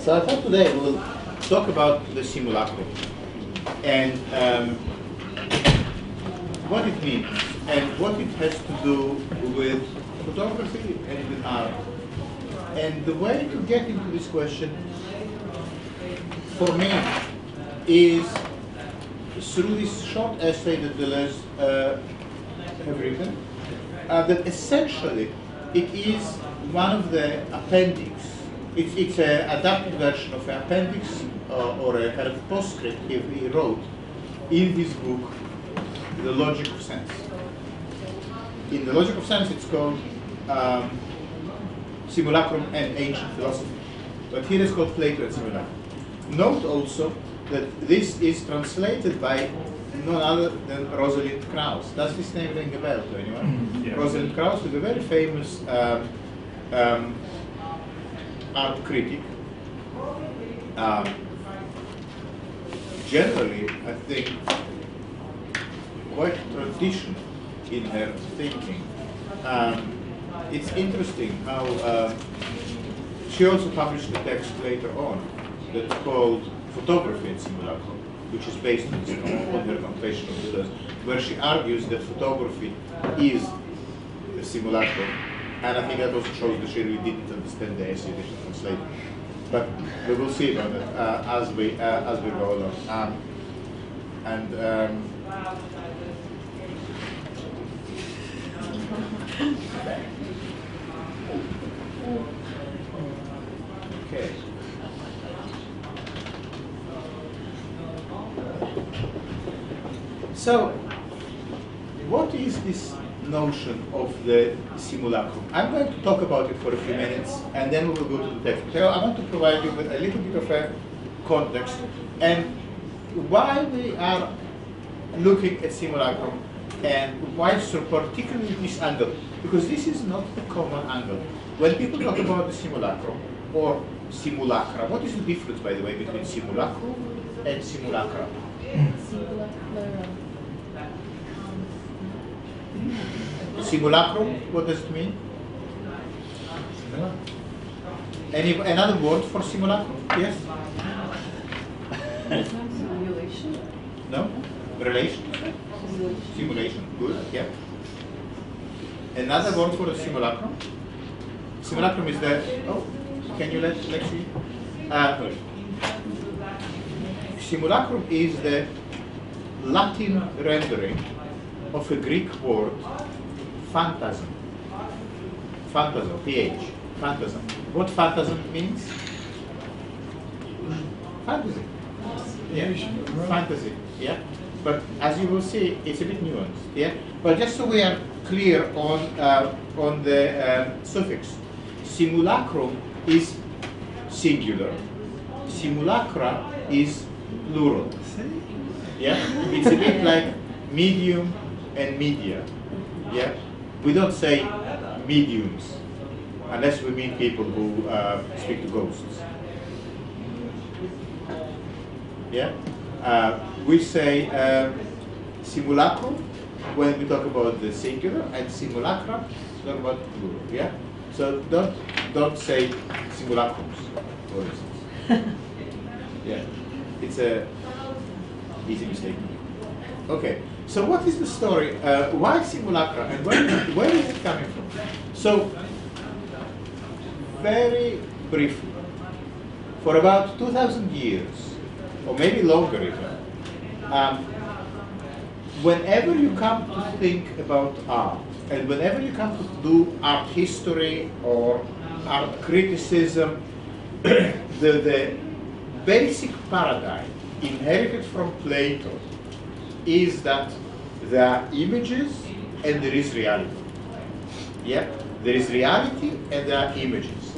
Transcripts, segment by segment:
So I thought today we'll talk about the simulacrum and what it means and what it has to do with photography and with art. And the way to get into this question for me is through this short essay that Deleuze have written, that essentially it is one of the appendix. It's an adapted version of an appendix or a kind of postscript he wrote in his book, The Logic of Sense. In The Logic of Sense, it's called Simulacrum and Ancient Philosophy. But here it's called Plato and Simulacrum. Note also that this is translated by none other than Rosalind Krauss. Does this name ring a bell to anyone? Yeah. Rosalind Krauss is a very famous art critic. Generally, I think, quite traditional in her thinking. It's interesting how she also published a text later on that's called Photography and Simulacrum, which is based on her confession of Deleuze, where she argues that photography is a simulacrum, and I think that also shows that she really didn't understand the essay that she translated. But we will see about that as we go along. Okay. So, what is this notion of the simulacrum? I'm going to talk about it for a few minutes, and then we will go to the text. So I want to provide you with a little bit of a context and why we are looking at simulacrum and why so particularly this angle, because this is not a common angle. When people talk about the simulacrum or simulacra, what is the difference, by the way, between simulacrum and simulacra? Simulacrum, what does it mean? Another word for simulacrum? Yes? Simulation? No? Relation? Simulation, good, yeah. Another word for the simulacrum? Simulacrum is the, oh, can you let's see? Simulacrum is the Latin rendering of a Greek word, phantasm. Phantasm, PH, phantasm. What phantasm means? Fantasy. Yeah, fantasy, yeah. But as you will see, it's a bit nuanced, yeah. But just so we are clear on the suffix, simulacrum is singular, simulacra is plural. Yeah, it's a bit like medium and media. Yeah, we don't say mediums unless we mean people who speak to ghosts. Yeah, we say simulacrum when we talk about the singular, and simulacra talk about plural. Yeah, so don't say simulacrums, for instance. Yeah, it's a easy mistake. Okay, so what is the story? Why simulacra, and where is it coming from? So, very briefly, for about 2,000 years, or maybe longer even, whenever you come to think about art, and whenever you come to do art history or art criticism, the basic paradigm inherited from Plato is that there are images and there is reality. Yeah, there is reality and there are images.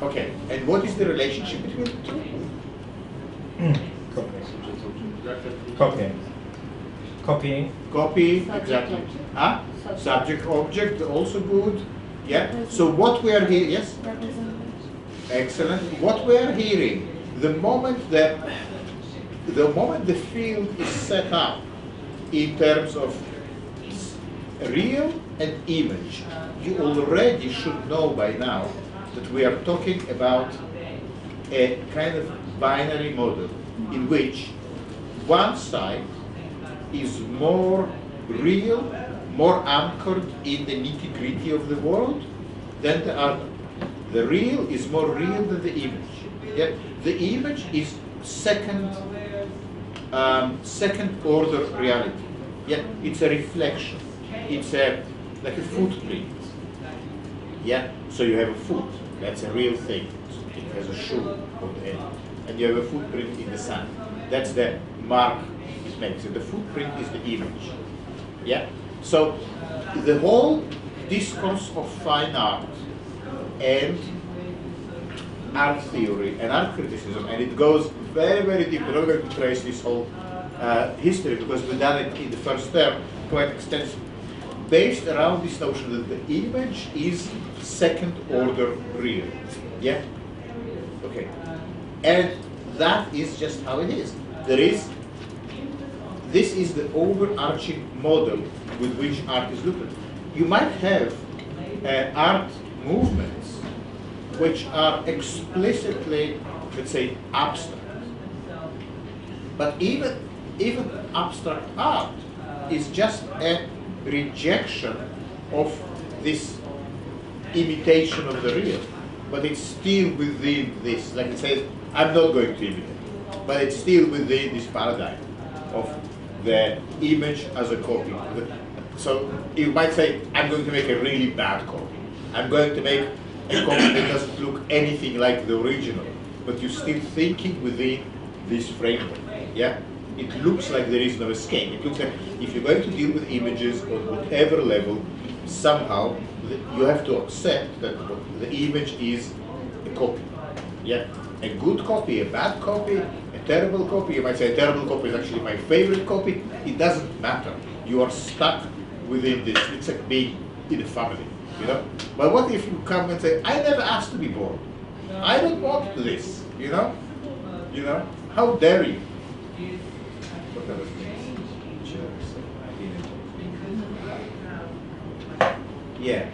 Okay, and what is the relationship between the two? Copying. Copy, exactly. Huh? Subject, object, also good. Yeah. So what we are hearing, yes? Excellent. What we are hearing, the moment the field is set up in terms of real and image, you already should know by now that we are talking about a kind of binary model in which one side is more real, more anchored in the nitty-gritty of the world than the other. The real is more real than the image. Yeah? The image is second order reality. Yeah? It's a reflection. It's like a footprint. Yeah? So you have a foot. That's a real thing. It has a shoe on the end. And you have a footprint in the sand. That's the mark it makes. And the footprint is the image. Yeah? So the whole discourse of fine art and art theory and art criticism, and it goes very, very deep. We're not going to trace this whole history because we've done it in the first term quite extensively, based around this notion that the image is second order real. Yeah? Okay. And that is just how it is. This is the overarching model with which art is looked at. You might have art movements which are explicitly, let's say, abstract. But even abstract art is just a rejection of this imitation of the real. But it's still within this, like it says, I'm not going to imitate, but it's still within this paradigm of the image as a copy. So you might say, I'm going to make a really bad copy. I'm going to make a copy that doesn't look anything like the original, but you're still thinking within this framework. Yeah? It looks like there is no escape. It looks like if you're going to deal with images on whatever level, somehow you have to accept that the image is a copy. Yeah? A good copy, a bad copy, a terrible copy. You might say a terrible copy is actually my favorite copy. It doesn't matter. You are stuck within this. It's like being in a family, you know? But what if you come and say, I never asked to be born. I don't want this, you know? You know? How dare you? What other things? Yeah.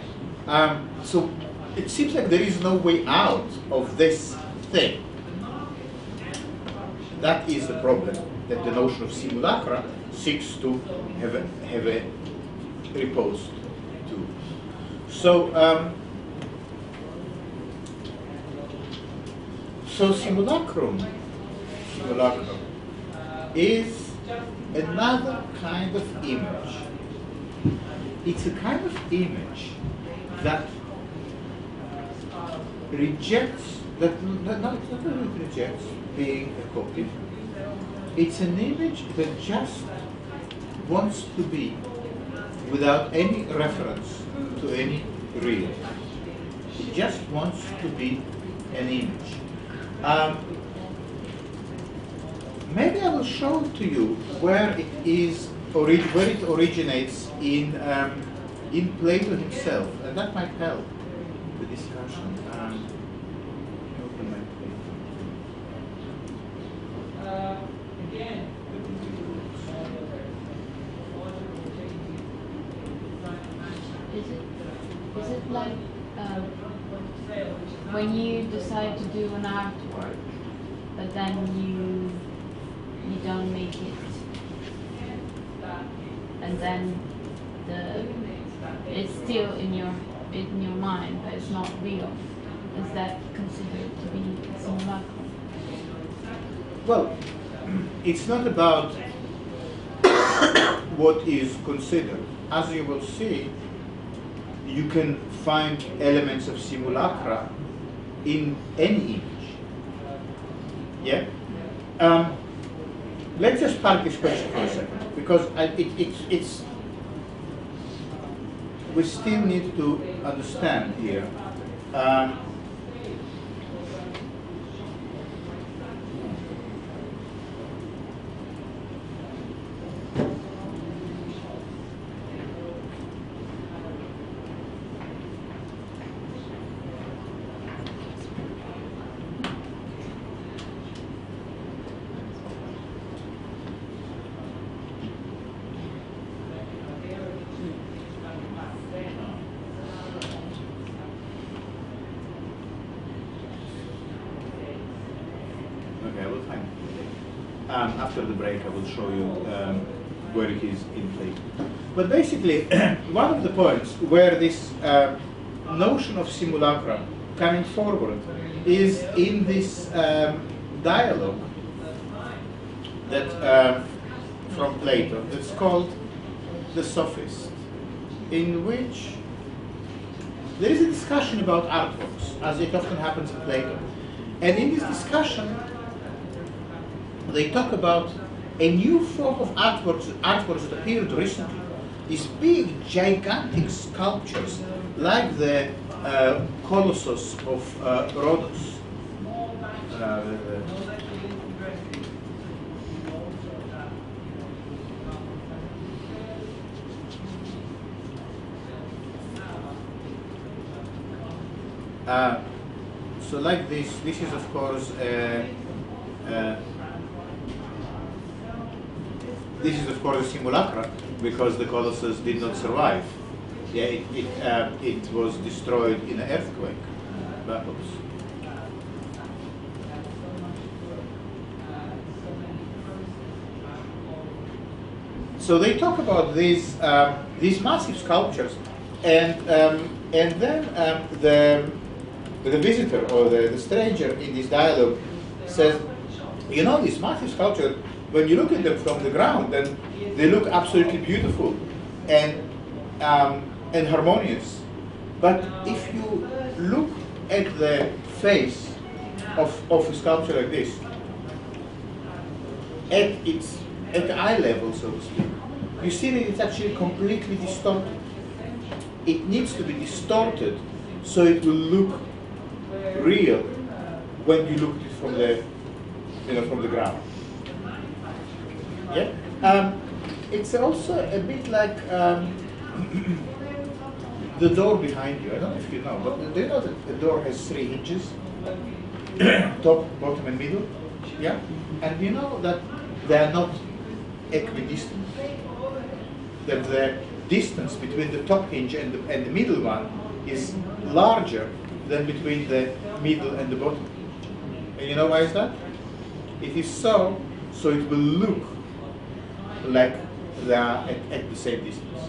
So it seems like there is no way out of this thing. That is the problem that the notion of simulacra seeks to have a repose to. So, simulacrum is another kind of image. It's a kind of image that rejects, no, it's not that it rejects being a copy. It's an image that just wants to be without any reference to any real. It just wants to be an image. Maybe I will show to you where it is, where it originates in Plato himself, and that might help the discussion. Open my Is it like when you decide to do an artwork, but then you don't make it, and then it's still in your mind, but it's not real? Is that considered to be simulacrum? Well, it's not about what is considered. As you will see, you can find elements of simulacra in any image. Yeah? Let's just park this question for a second, because we still need to understand here. after the break, I will show you where it is in Plato. But basically, one of the points where this notion of simulacra coming forward is in this dialogue that from Plato that's called the Sophists, in which there is a discussion about artworks, as it often happens in Plato. And in this discussion, they talk about a new form of artworks that appeared recently. These big, gigantic sculptures, like the Colossus of Rhodos. So like this is of course a simulacra, because the Colossus did not survive. Yeah, it was destroyed in an earthquake. So they talk about these massive sculptures, and then the visitor or the stranger in this dialogue says, you know, these massive sculptures, when you look at them from the ground, then they look absolutely beautiful and harmonious. But if you look at the face of a sculpture like this, at the eye level, so to speak, you see that it's actually completely distorted. It needs to be distorted so it will look real when you look at it from the ground. Yeah. It's also a bit like the door behind you. I don't know if you know, but do you know that the door has 3 hinges? Top, bottom, and middle. Yeah. And you know that they are not equidistant. That the distance between the top hinge and the middle one is larger than between the middle and the bottom. And you know why is that? It is so it will look like they are at the same distance.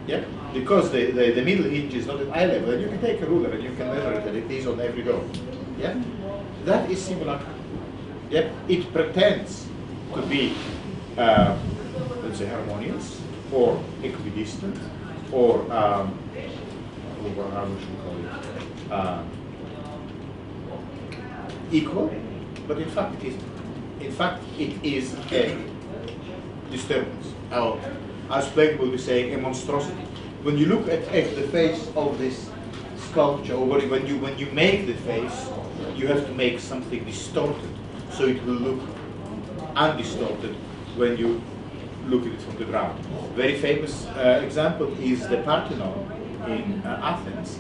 Yeah? Because the middle hinge is not at eye level, and you can take a ruler and you can measure it, and it is on every door. Yeah? That is simulacra. Yeah? It pretends to be, let's say, harmonious, or equidistant, or how should we call it? Equal, but in fact it isn't. In fact, it is a disturbance. As Plato will be saying, a monstrosity. When you look at the face of this sculpture, or when you make the face, you have to make something distorted, so it will look undistorted when you look at it from the ground. Very famous example is the Parthenon in Athens.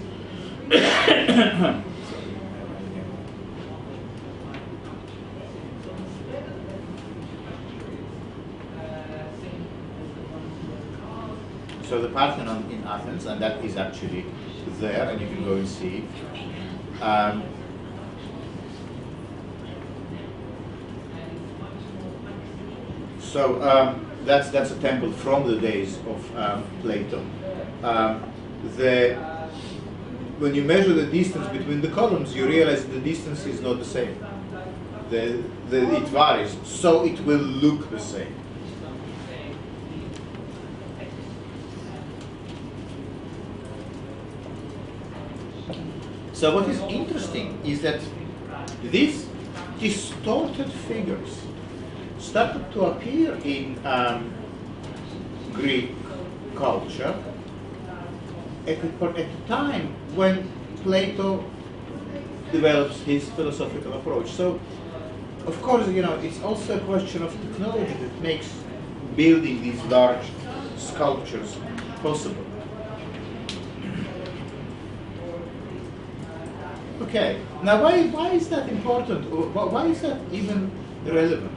So the Parthenon in Athens, and that is actually there, and you can go and see. That's a temple from the days of Plato. When you measure the distance between the columns, you realize the distance is not the same. It varies, so it will look the same. So what is interesting is that these distorted figures started to appear in Greek culture at the time when Plato develops his philosophical approach. So, of course, you know, it's also a question of technology that makes building these large sculptures possible. Okay, now why is that important? Why is that even relevant?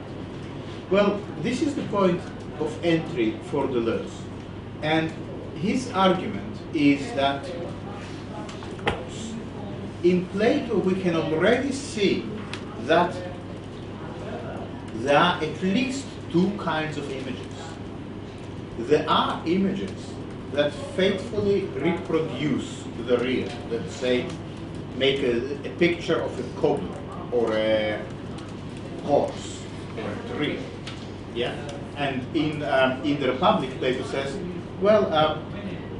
Well, this is the point of entry for Deleuze. And his argument is that in Plato we can already see that there are at least two kinds of images. There are images that faithfully reproduce the real, that say, make a picture of a cobbler or a horse or a tree. Yeah? And in the Republic, Plato says, well,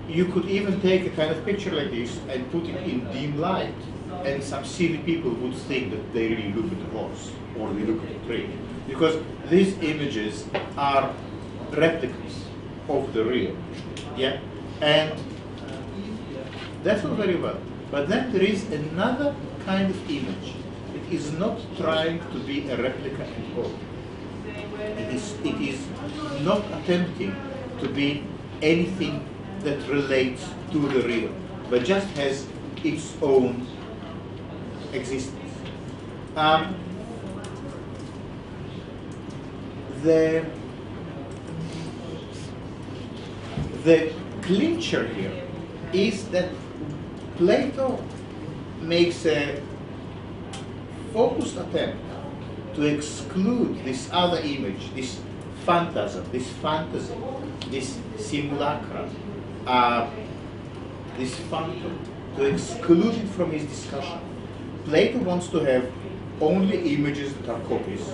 you could even take a kind of picture like this and put it in dim light, and some silly people would think that they really look at the horse or they look at the tree. Because these images are replicas of the real. Yeah? And that's all very well. But then there is another kind of image. It is not trying to be a replica at all. It is not attempting to be anything that relates to the real, but just has its own existence. The clincher here is that Plato makes a focused attempt to exclude this other image, this phantasm, this fantasy, this simulacra, this phantom, to exclude it from his discussion. Plato wants to have only images that are copies,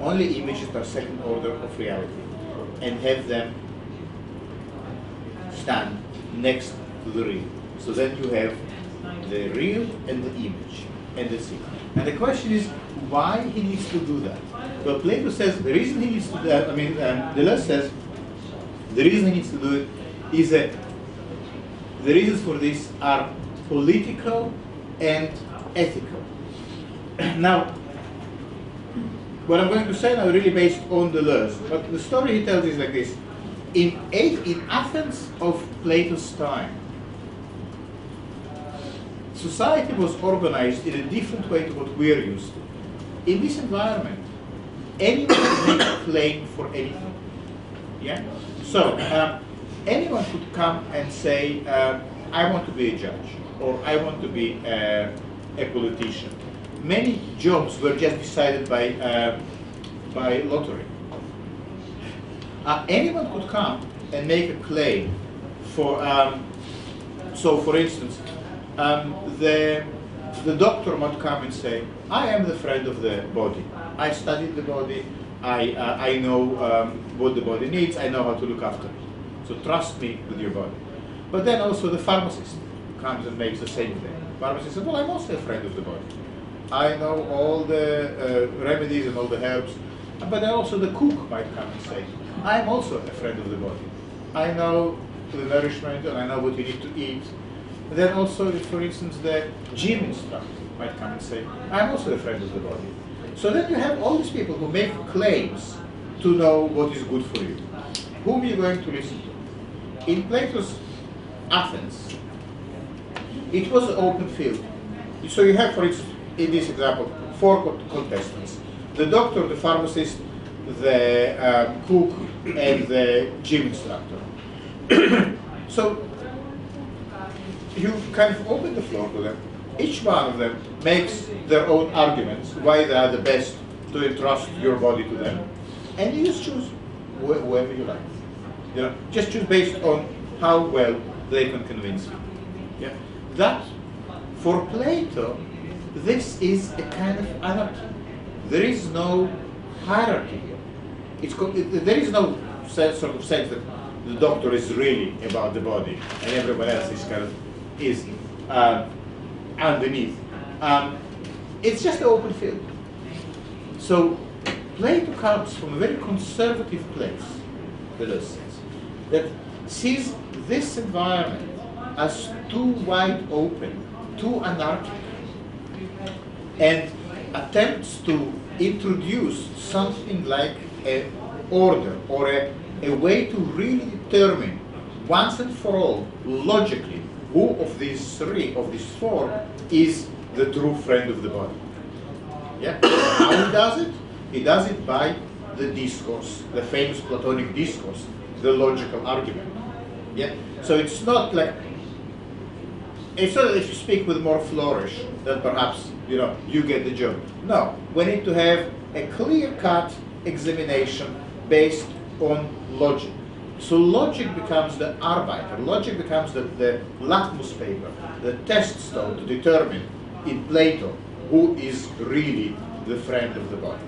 only images that are second order of reality, and have them stand next to the real. So then you have the real and the image, and the thing. And the question is, why he needs to do that? Well, Plato says the reason he needs to do that, Deleuze says the reason he needs to do it is that the reasons for this are political and ethical. Now, what I'm going to say now is really based on Deleuze, but the story he tells is like this. In Athens of Plato's time, society was organized in a different way to what we're used to. In this environment, anyone could make a claim for anything. Yeah? So, anyone could come and say, I want to be a judge, or I want to be a politician. Many jobs were just decided by lottery. Anyone could come and make a claim for, so for instance, the doctor might come and say, I am the friend of the body. I studied the body. I know what the body needs. I know how to look after it. So trust me with your body. But then also the pharmacist comes and makes the same thing. The pharmacist says, well, I'm also a friend of the body. I know all the remedies and all the herbs. But then also the cook might come and say, I'm also a friend of the body. I know the nourishment and I know what you need to eat. And then also, for instance, the gym instructor might come and say, I'm also a friend of the body. So then you have all these people who make claims to know what is good for you. Whom are you going to listen to? In Plato's Athens, it was an open field. So you have, for instance, in this example, 4 contestants. The doctor, the pharmacist, the cook, and the gym instructor. So you kind of open the floor to them. Each one of them makes their own arguments why they are the best to entrust your body to them, and you just choose whoever you like. You know, just choose based on how well they can convince you. Yeah, that for Plato, this is a kind of anarchy. There is no hierarchy here. There is no sort of sense that the doctor is really about the body and everyone else is kind of underneath. It's just an open field. So Plato comes from a very conservative place, Deleuze says, that sees this environment as too wide open, too anarchic, and attempts to introduce something like an order or a way to really determine once and for all, logically, who of these 3, of these 4, is the true friend of the body. Yeah? How he does it? He does it by the discourse, the famous Platonic discourse, the logical argument. Yeah? So it's not like it's not that if you speak with more flourish, then perhaps, you know, you get the job. No, we need to have a clear-cut examination based on logic. So logic becomes the arbiter, logic becomes the lakmus paper, the test stone to determine in Plato who is really the friend of the body.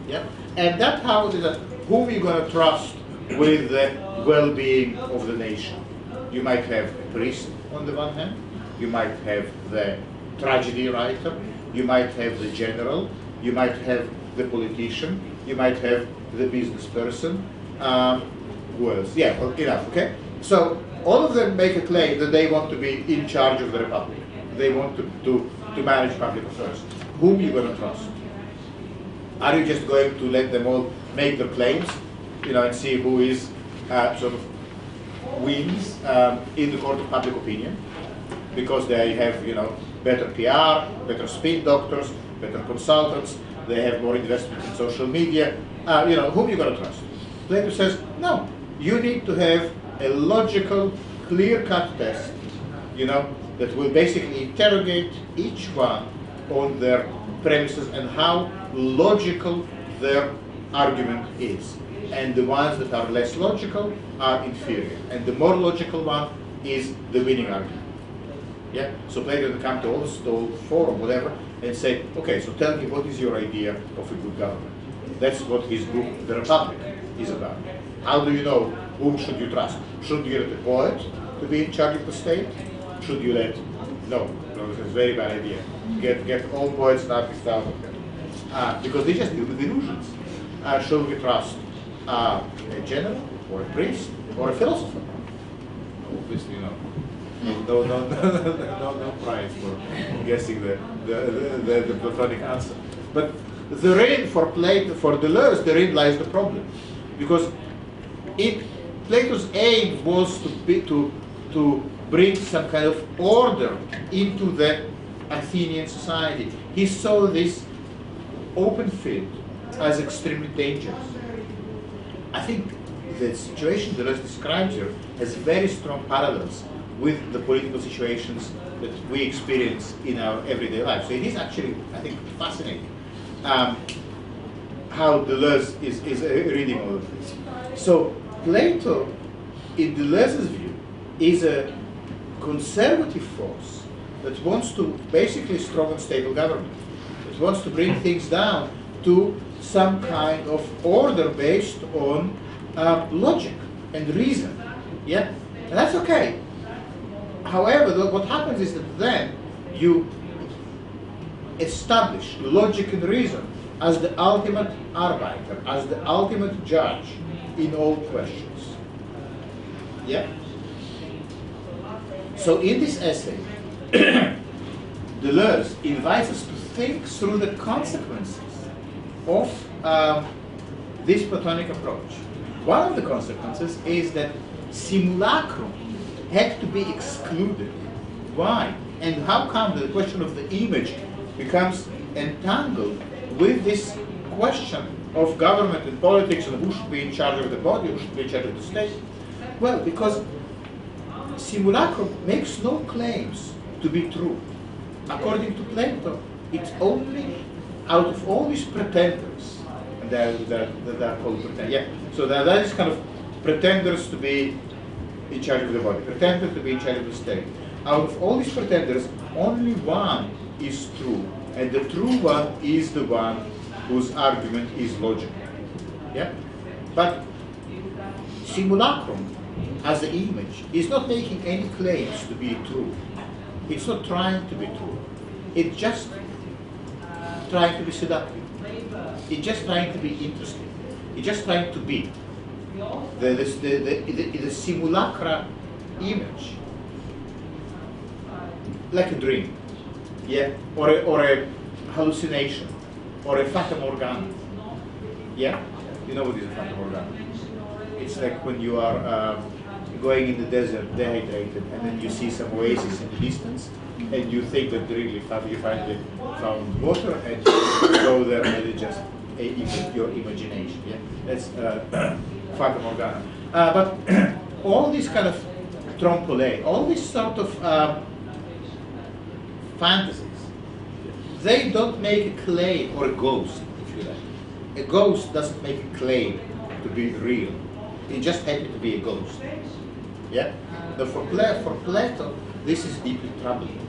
Yeah? And that's how it is that whom you're going to trust with the well-being of the nation. You might have a priest on the one hand, you might have the tragedy writer, you might have the general, you might have the politician, you might have the business person. Who else? Yeah, well, enough, okay? So all of them make a claim that they want to be in charge of the republic. They want to manage public affairs. Whom are you going to trust? Are you just going to let them all make their claims, you know, and see who is sort of wins in the court of public opinion, because they have, you know, better PR, better spin doctors, better consultants, they have more investment in social media, you know, whom are you going to trust? Plato says, no, you need to have a logical, clear-cut test, you know, that will basically interrogate each one on their premises and how logical their argument is. And the ones that are less logical are inferior. And the more logical one is the winning argument. Yeah? So Plato will come to all the stall, forum, whatever, and say, okay, so tell me what is your idea of a good government? That's what his book, The Republic, is about. How do you know whom should you trust? Should you let a poet to be in charge of the state? Should you let, no, it's a very bad idea. Get all poets and artists out of them. Because they just deal with illusions. Should we trust a general, or a priest, or a philosopher? Obviously, no. No prize for guessing the Platonic answer. But therein, for Deleuze, therein lies the problem. Because Plato's aim was to bring some kind of order into the Athenian society. He saw this open field as extremely dangerous. I think the situation Deleuze describes here has very strong parallels with the political situations that we experience in our everyday life. So it is actually, I think, fascinating how Deleuze is reading all of this. So Plato, in Deleuze's view, is a conservative force that wants to basically strong and stable government, that wants to bring things down to some kind of order based on logic and reason. Yeah, and that's okay. However, what happens is that then you establish logic and reason as the ultimate arbiter, as the ultimate judge in all questions. Yeah? So in this essay, Deleuze invites us to think through the consequences of this Platonic approach. One of the consequences is that simulacrum had to be excluded. Why? And how come the question of the image becomes entangled with this question of government and politics and who should be in charge of the body, who should be in charge of the state? Well, because simulacrum makes no claims to be true. According to Plato, it's only out of all these pretenders, and they're called pretenders. Yeah. So that is kind of pretenders to be in charge of the body, pretenders to be in charge of the state. Out of all these pretenders, only one is true, and the true one is the one whose argument is logical. Yeah? But simulacrum, as the image, is not making any claims to be true. It's not trying to be true. It's just trying to be seductive. It's just trying to be interesting. It's just trying to be. The simulacra image, like a dream, yeah, or a hallucination, or a fata morgana, yeah. You know what is a fata morgana? It's like when you are going in the desert, dehydrated, and then you see some oasis in the distance, and you think that really you finally found water, and you go there, and it's just your imagination. Yeah, that's fata morgana. But all these kind of trompe l'oeil, all these sort of fantasies. They don't make a claim, or a ghost, if you like. A ghost doesn't make a claim to be real. It just happens to be a ghost. Yeah? Now for Plato, this is deeply troubling,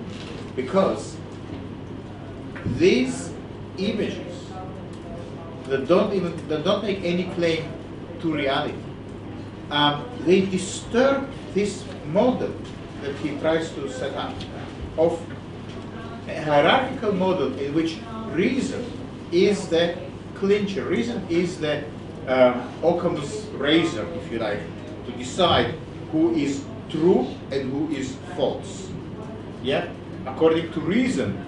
because these images that don't make any claim to reality, they disturb this model that he tries to set up of a hierarchical model in which reason is the clincher, reason is the Occam's razor, if you like, to decide who is true and who is false. Yeah? According to reason,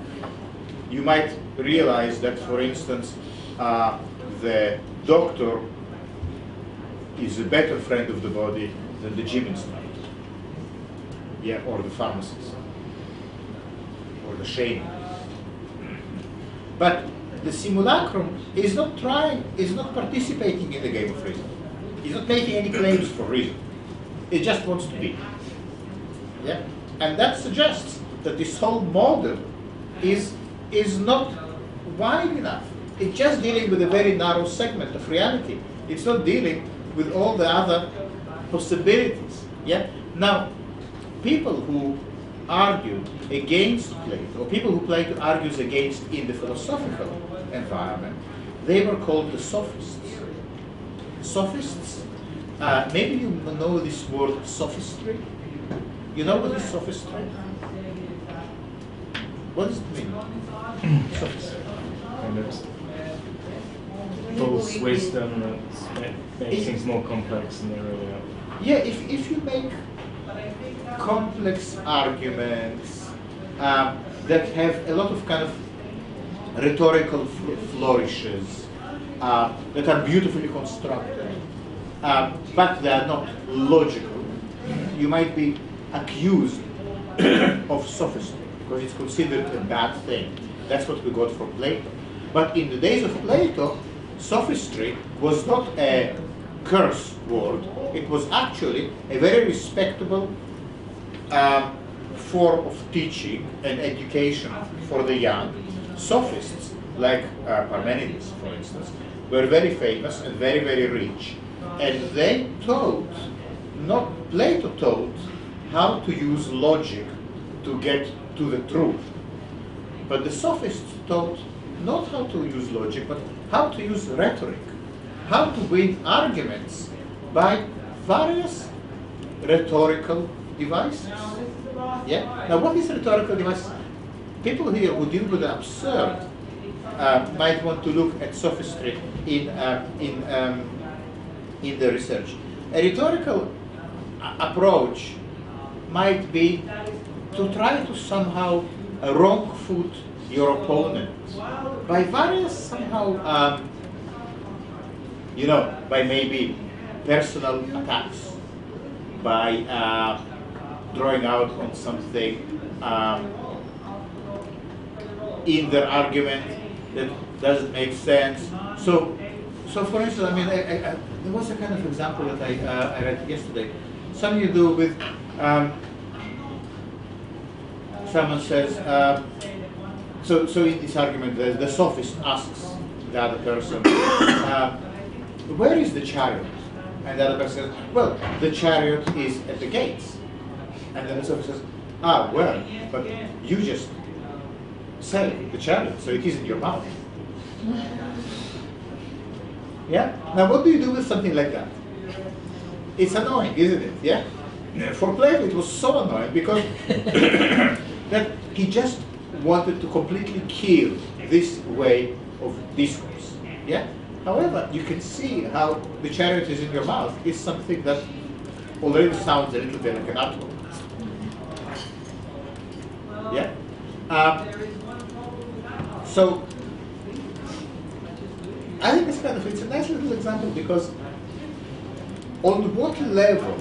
you might realize that, for instance, the doctor is a better friend of the body than the gym instructor. Yeah, or the pharmacist, or the shaman. But the simulacrum is not participating in the game of reason. It's not making any claims for reason. It just wants to be. Yeah? And that suggests that this whole model is not wide enough. It's just dealing with a very narrow segment of reality. It's not dealing with all the other possibilities. Yeah? Now, people who argued against Plato, or people who Plato argues against in the philosophical environment, they were called the Sophists. Sophists, maybe you know this word sophistry. You know what is sophistry? What does it mean? Sophistry. Kind of false wisdom that makes things more complex than they really are. Yeah, if you make complex arguments that have a lot of kind of rhetorical flourishes, that are beautifully constructed, but they are not logical, you might be accused of sophistry, because it's considered a bad thing. That's what we got from Plato. But in the days of Plato, sophistry was not a curse word. It was actually a very respectable form of teaching and education for the young. Sophists, like Parmenides, for instance, were very famous and very, very rich. And they taught, not Plato taught, how to use logic to get to the truth. But the Sophists taught not how to use logic, but how to use rhetoric, how to win arguments by various rhetorical devices. Yeah. Now, what is rhetorical devices? People here who deal with the absurd might want to look at sophistry in the research. A rhetorical approach might be to try to somehow wrong foot your opponent by various somehow, by maybe personal attacks, by drawing out on something in their argument that doesn't make sense. So for instance, I mean, there was a kind of example that I read yesterday. Something to do with someone says. So in this argument, the sophist asks the other person, where is the chariot? And the other person says, well, the chariot is at the gates. And then the sophist says, well, but you just said the chariot, so it is in your mouth. Yeah? Now what do you do with something like that? It's annoying, isn't it? Yeah? For Plato it was so annoying because that he just wanted to completely kill this way of discourse. Yeah? However, you can see how the chariot is in your mouth is something that already sounds a little bit like an article. Yeah? So I think it's a nice little example because on what level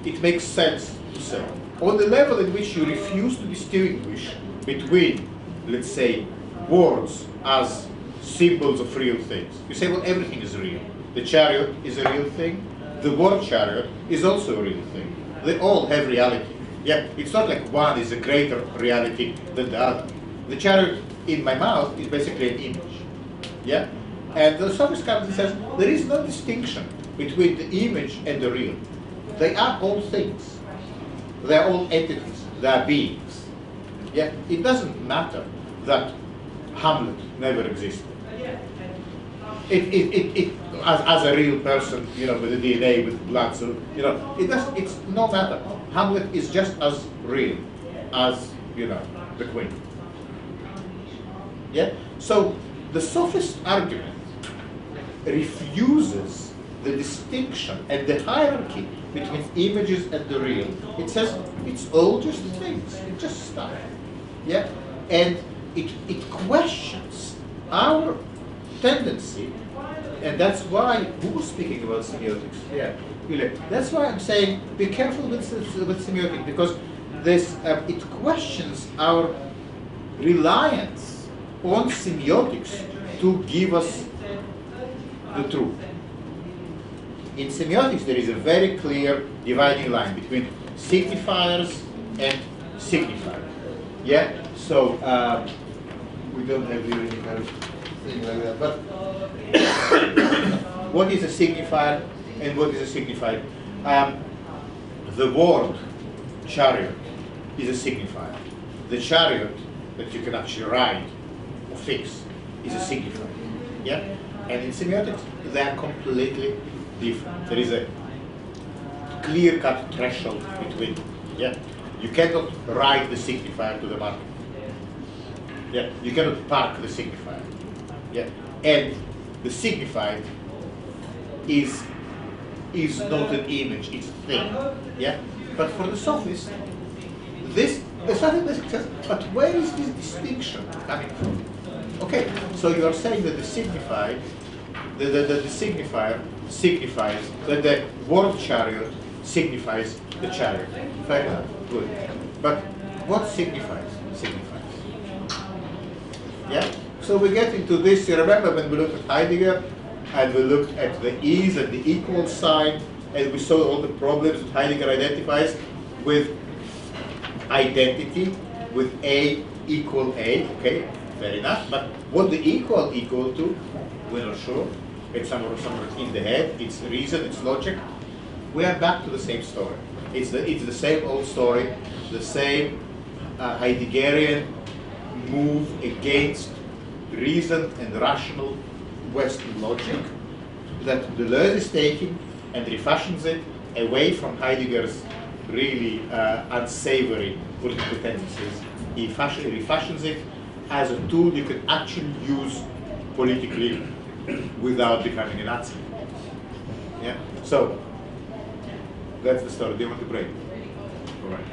it makes sense to say. On the level in which you refuse to distinguish between, let's say, words as symbols of real things. You say, well, everything is real. The chariot is a real thing. The word chariot is also a real thing. They all have reality. Yeah, it's not like one is a greater reality than the other. The chariot in my mouth is basically an image. Yeah, and the Sophist currently says there is no distinction between the image and the real. They are all things. They are all entities. They are beings. Yeah, it doesn't matter that Hamlet never existed. As a real person, you know, with the DNA, with blood, so you know, it's no matter. Hamlet is just as real as, you know, the Queen. Yeah. So the Sophist argument refuses the distinction and the hierarchy between images and the real. It says it's all just things. It's just stuff. Yeah. And it questions our tendency, and that's why, who was speaking about semiotics? Yeah, that's why I'm saying be careful with semiotics, because this it questions our reliance on semiotics to give us the truth. In semiotics, there is a very clear dividing line between signifiers and signifiers. Yeah, so we don't have really any kind of thing like that. But what is a signifier and what is a signified? The word chariot is a signifier. The chariot that you can actually ride or fix is a signifier. Yeah, and in semiotics they are completely different. There is a clear-cut threshold between them. Yeah, you cannot ride the signifier to the market. Yeah, you cannot park the signifier. Yeah, and the signified is not an image; it's a thing. Yeah, but for the Sophist, this there's nothing that says. But where is this distinction coming from? Okay, so you are saying that the signified, the signifier signifies that the word chariot signifies the chariot. Fair enough, good. But what signifies? Signifies. Yeah? So we get into this, you remember when we looked at Heidegger, and we looked at the is and the equal sign, and we saw all the problems that Heidegger identifies with identity, with A equal A, okay, fair enough, but what the equal to, we're not sure. It's somewhere in the head, it's reason, it's logic. We are back to the same story. It's the same old story, the same Heideggerian move against reason and rational Western logic that Deleuze is taking and refashions it away from Heidegger's really unsavory political tendencies. He refashions it as a tool you can actually use politically without becoming a Nazi. Yeah. So that's the story. Do you want to break? All right.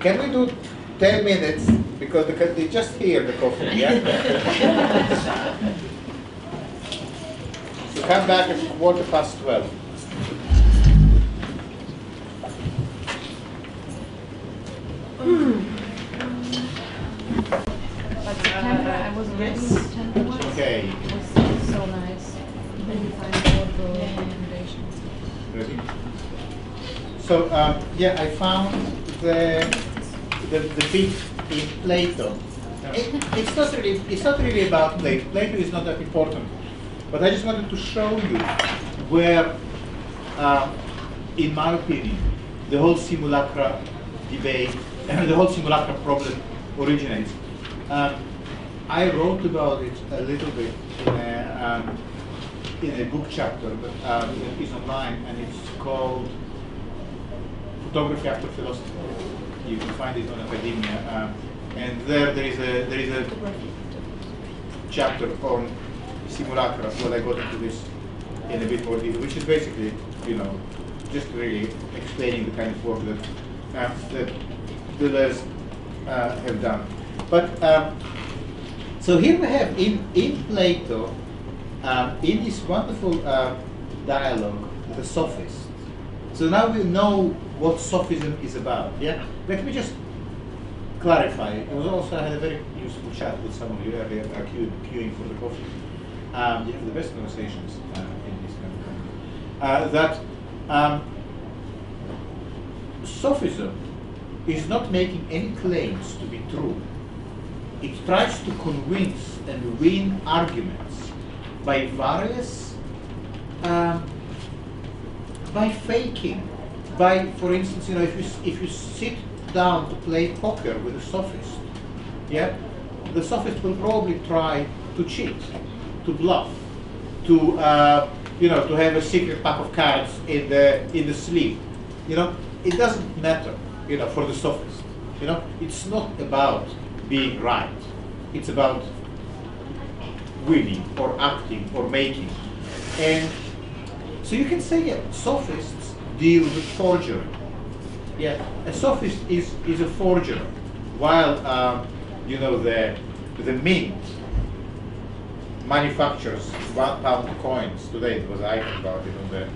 Can we do 10 minutes? Because they just hear the coffee, yeah? So come back at 12:15. But September, I was ready in September once. Okay. It was so nice. Then you find all the recommendations. Ready? So yeah, I found the bit in Plato. It's not really about Plato. Plato is not that important, but I just wanted to show you where, in my opinion, the whole simulacra debate, the whole simulacra problem originates. I wrote about it a little bit in a book chapter that is online, and it's called Photography After Philosophy. You can find it on Academia, and there is a chapter on simulacra where I got into this in a bit more detail, which is basically, you know, just really explaining the kind of work that Deleuze have done. But so here we have in Plato, in this wonderful dialogue with the Sophists. So now we know what Sophism is about. Yeah. Let me just clarify. It was also, I had a very useful chat with some of you earlier, queuing for the coffee. You have the best conversations in this kind of company. Sophism is not making any claims to be true. It tries to convince and win arguments by various, by faking, by, for instance, if you sit down to play poker with a sophist, yeah, the sophist will probably try to cheat, to bluff, to to have a secret pack of cards in the sleeve. It doesn't matter, for the sophist. It's not about being right. It's about winning or acting or making. And so you can say, yeah, sophists deal with forgery. Yeah, a sophist is a forger, while the mint manufactures £1 coins today. It was I heard about it on the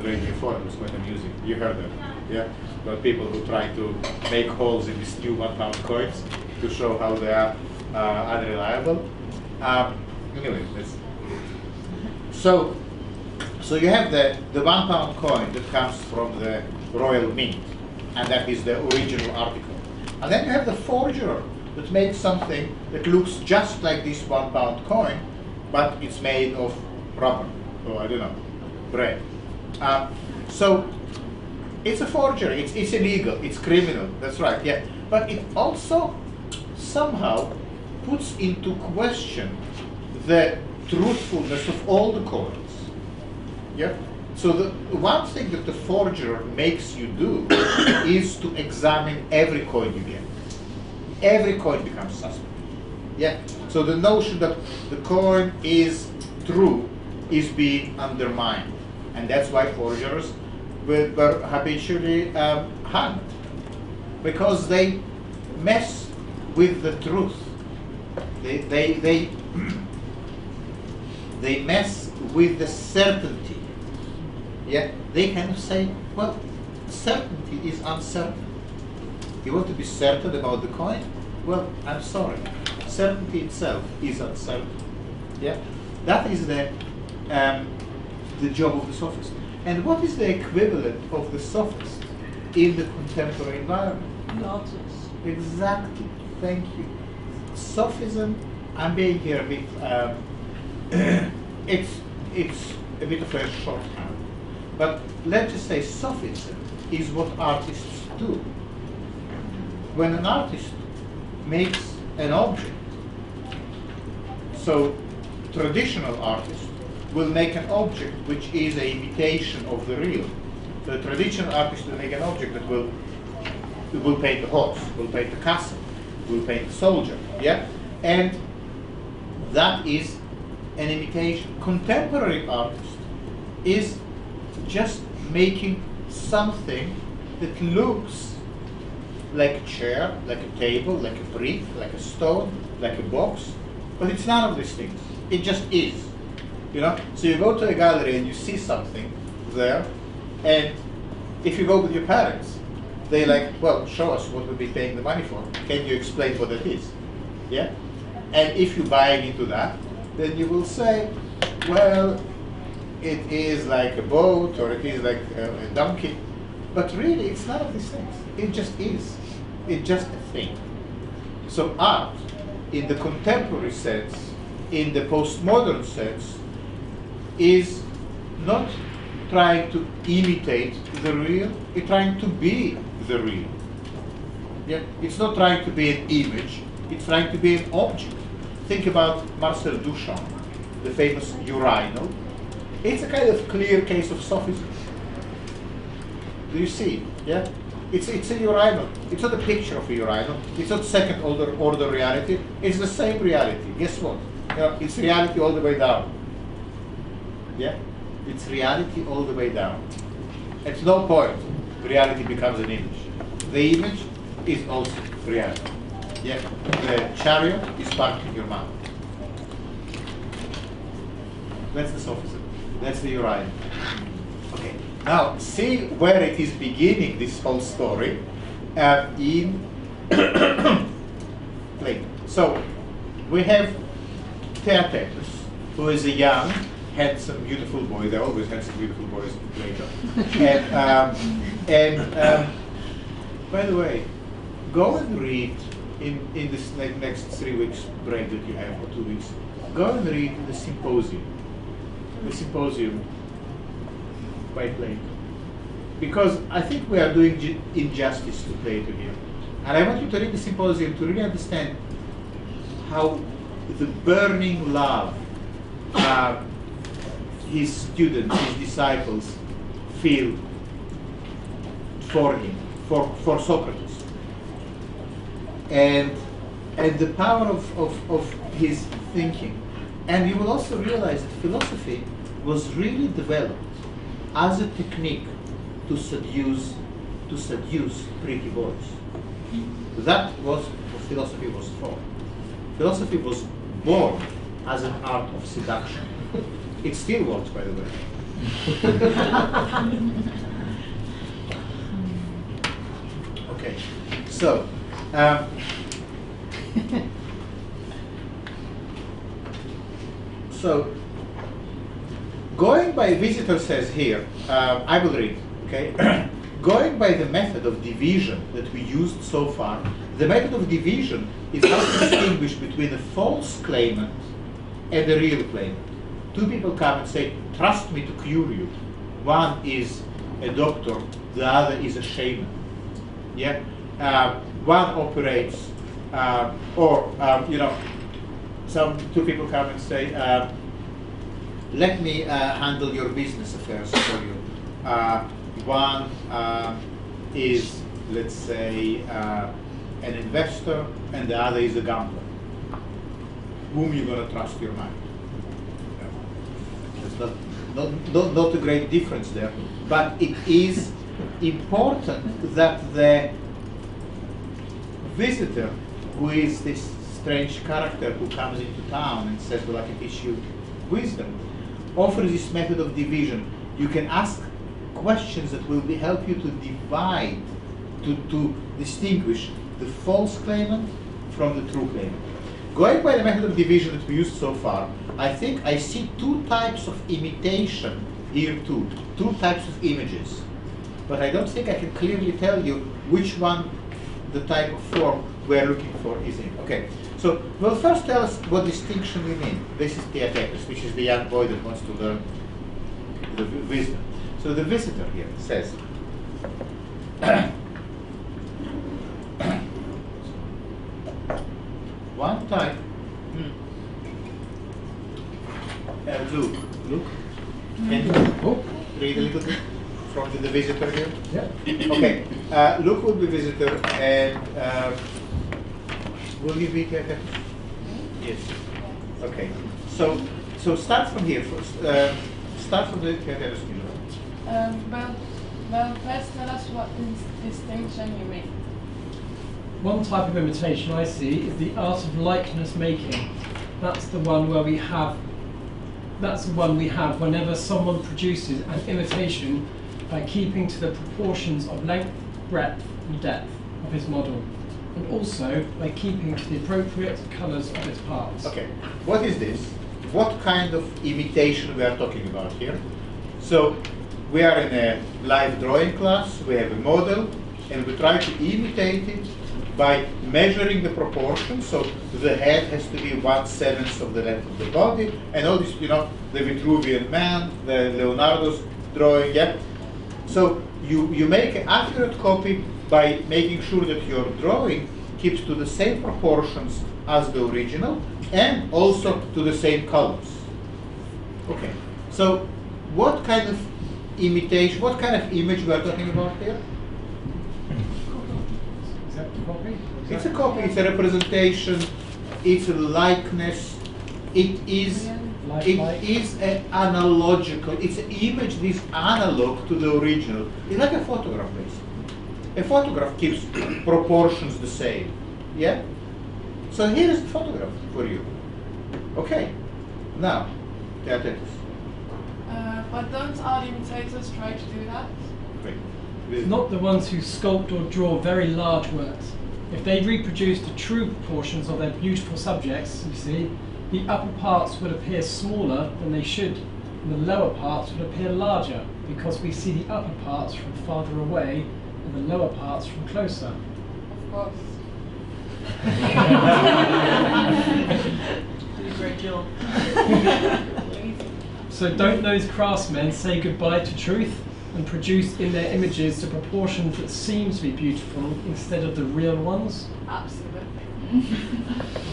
radio before. It was quite amusing. You heard that, yeah? About people who try to make holes in these new £1 coins to show how they are unreliable. Anyway, so you have the £1 coin that comes from the Royal Mint, and that is the original article. And then you have the forger that makes something that looks just like this £1 coin, but it's made of rubber, or I don't know, bread. So it's a forgery, it's illegal, it's criminal, that's right, yeah. But it also somehow puts into question the truthfulness of all the coins. Yeah? So the one thing that the forger makes you do is to examine every coin you get. Every coin becomes suspect. Yeah? So the notion that the coin is true is being undermined. And that's why forgers were habitually hanged. Because they mess with the truth. They mess with the certainty. Yeah, they kind of say, well, certainty is uncertain. You want to be certain about the coin? Well, I'm sorry. Certainty itself is uncertain. Yeah, that is the job of the sophist. And what is the equivalent of the sophist in the contemporary environment? Lotus. Exactly. Thank you. Sophism. I'm being here a bit. It's a bit of a shorthand. But let's just say sophism is what artists do. When an artist makes an object, so traditional artists will make an object which is an imitation of the real. The traditional artist will make an object that will paint the horse, will paint the castle, will paint the soldier, yeah? And that is an imitation. Contemporary artist is just making something that looks like a chair, like a table, like a brick, like a stone, like a box, but it's none of these things. It just is. So you go to a gallery and you see something there, and if you go with your parents, they like, well, show us what we'll be paying the money for. Can you explain what it is? Yeah? And if you buy into that, then you will say, well, it is like a boat, or it is like a donkey. But really, it's none of these things. It just is. It's just a thing. So art, in the contemporary sense, in the postmodern sense, is not trying to imitate the real, it's trying to be the real. Yeah? It's not trying to be an image, it's trying to be an object. Think about Marcel Duchamp, the famous urinal. It's a kind of clear case of sophism. Do you see? Yeah? It's a urinal. It's not a picture of a urinal. It's not second order reality. It's the same reality. Guess what? It's reality all the way down. Yeah? It's reality all the way down. At no point reality becomes an image. The image is also reality. Yeah? The chariot is parked in your mouth. That's the sophism. That's the urinal. Okay. Now, see where it is beginning, this whole story, in Plato. So, we have Theaetetus, who is a young, handsome, beautiful boy. There are always handsome, beautiful boys in Plato. By the way, go and read in this next 3 weeks break that you have, or 2 weeks. Go and read the Symposium. The Symposium by Plato. Because I think we are doing injustice to Plato here. And I want you to read the Symposium to really understand how the burning love his students, his disciples feel for him, for Socrates. And the power of his thinking. And you will also realize that philosophy was really developed as a technique to seduce pretty boys. That was what philosophy was for. Philosophy was born as an art of seduction. It still works, by the way. Okay, so so going by visitor says here, I will read. Okay, going by the method of division that we used so far, the method of division is how to distinguish between a false claimant and a real claimant. Two people come and say, trust me to cure you. One is a doctor, the other is a shaman. Yeah, one operates, two people come and say, let me handle your business affairs for you. One is, let's say, an investor, and the other is a gambler. Whom you going to trust your money? There's not a great difference there, but it is important that the visitor, who is this strange character who comes into town and says, well, I can teach you wisdom, offers this method of division. You can ask questions that will help you to divide, to distinguish the false claimant from the true claimant. Going by the method of division that we used so far, I think I see two types of imitation here too, two types of images. But I don't think I can clearly tell you which one, the type of form we're looking for is in. Okay, so well, first tell us what distinction we mean. This is Theaetetus, which is the young boy that wants to learn the wisdom. So the visitor here says, one time, Luke, can you read a little bit from the visitor here? Yeah. Okay, Luke will be visitor, and will you be Theaetetus? Yes. Okay. So start from here first. Start from the Theaetetus. Well, first tell us what distinction you make. One type of imitation I see is the art of likeness making. That's the one where we have. That's the one we have whenever someone produces an imitation by keeping to the proportions of length, breadth, and depth of his model, and also by keeping to the appropriate colours of its parts. Okay. What is this? What kind of imitation we are talking about here? So we are in a live drawing class. We have a model, and we try to imitate it by measuring the proportions. So the head has to be 1/7 of the length of the body, and all this, the Vitruvian man, the Leonardo's drawing, yeah? So you make an accurate copy by making sure that your drawing keeps to the same proportions as the original, and also to the same colors. Okay, so what kind of imitation, what kind of image we are talking about here? Is that a copy? It's a copy, it's a representation, it's a likeness, it is an analogical, it's an image that is analog to the original. It's like a photograph, basically. A photograph keeps proportions the same, yeah? So here is the photograph for you. Okay, now, Theaetetus. But don't our imitators try to do that? Great. Not the ones who sculpt or draw very large works. If they reproduced the true proportions of their beautiful subjects, you see, the upper parts would appear smaller than they should and the lower parts would appear larger because we see the upper parts from farther away and the lower parts from closer. Of course. Did a great job. So don't those craftsmen say goodbye to truth and produce in their images the proportions that seem to be beautiful instead of the real ones? Absolutely.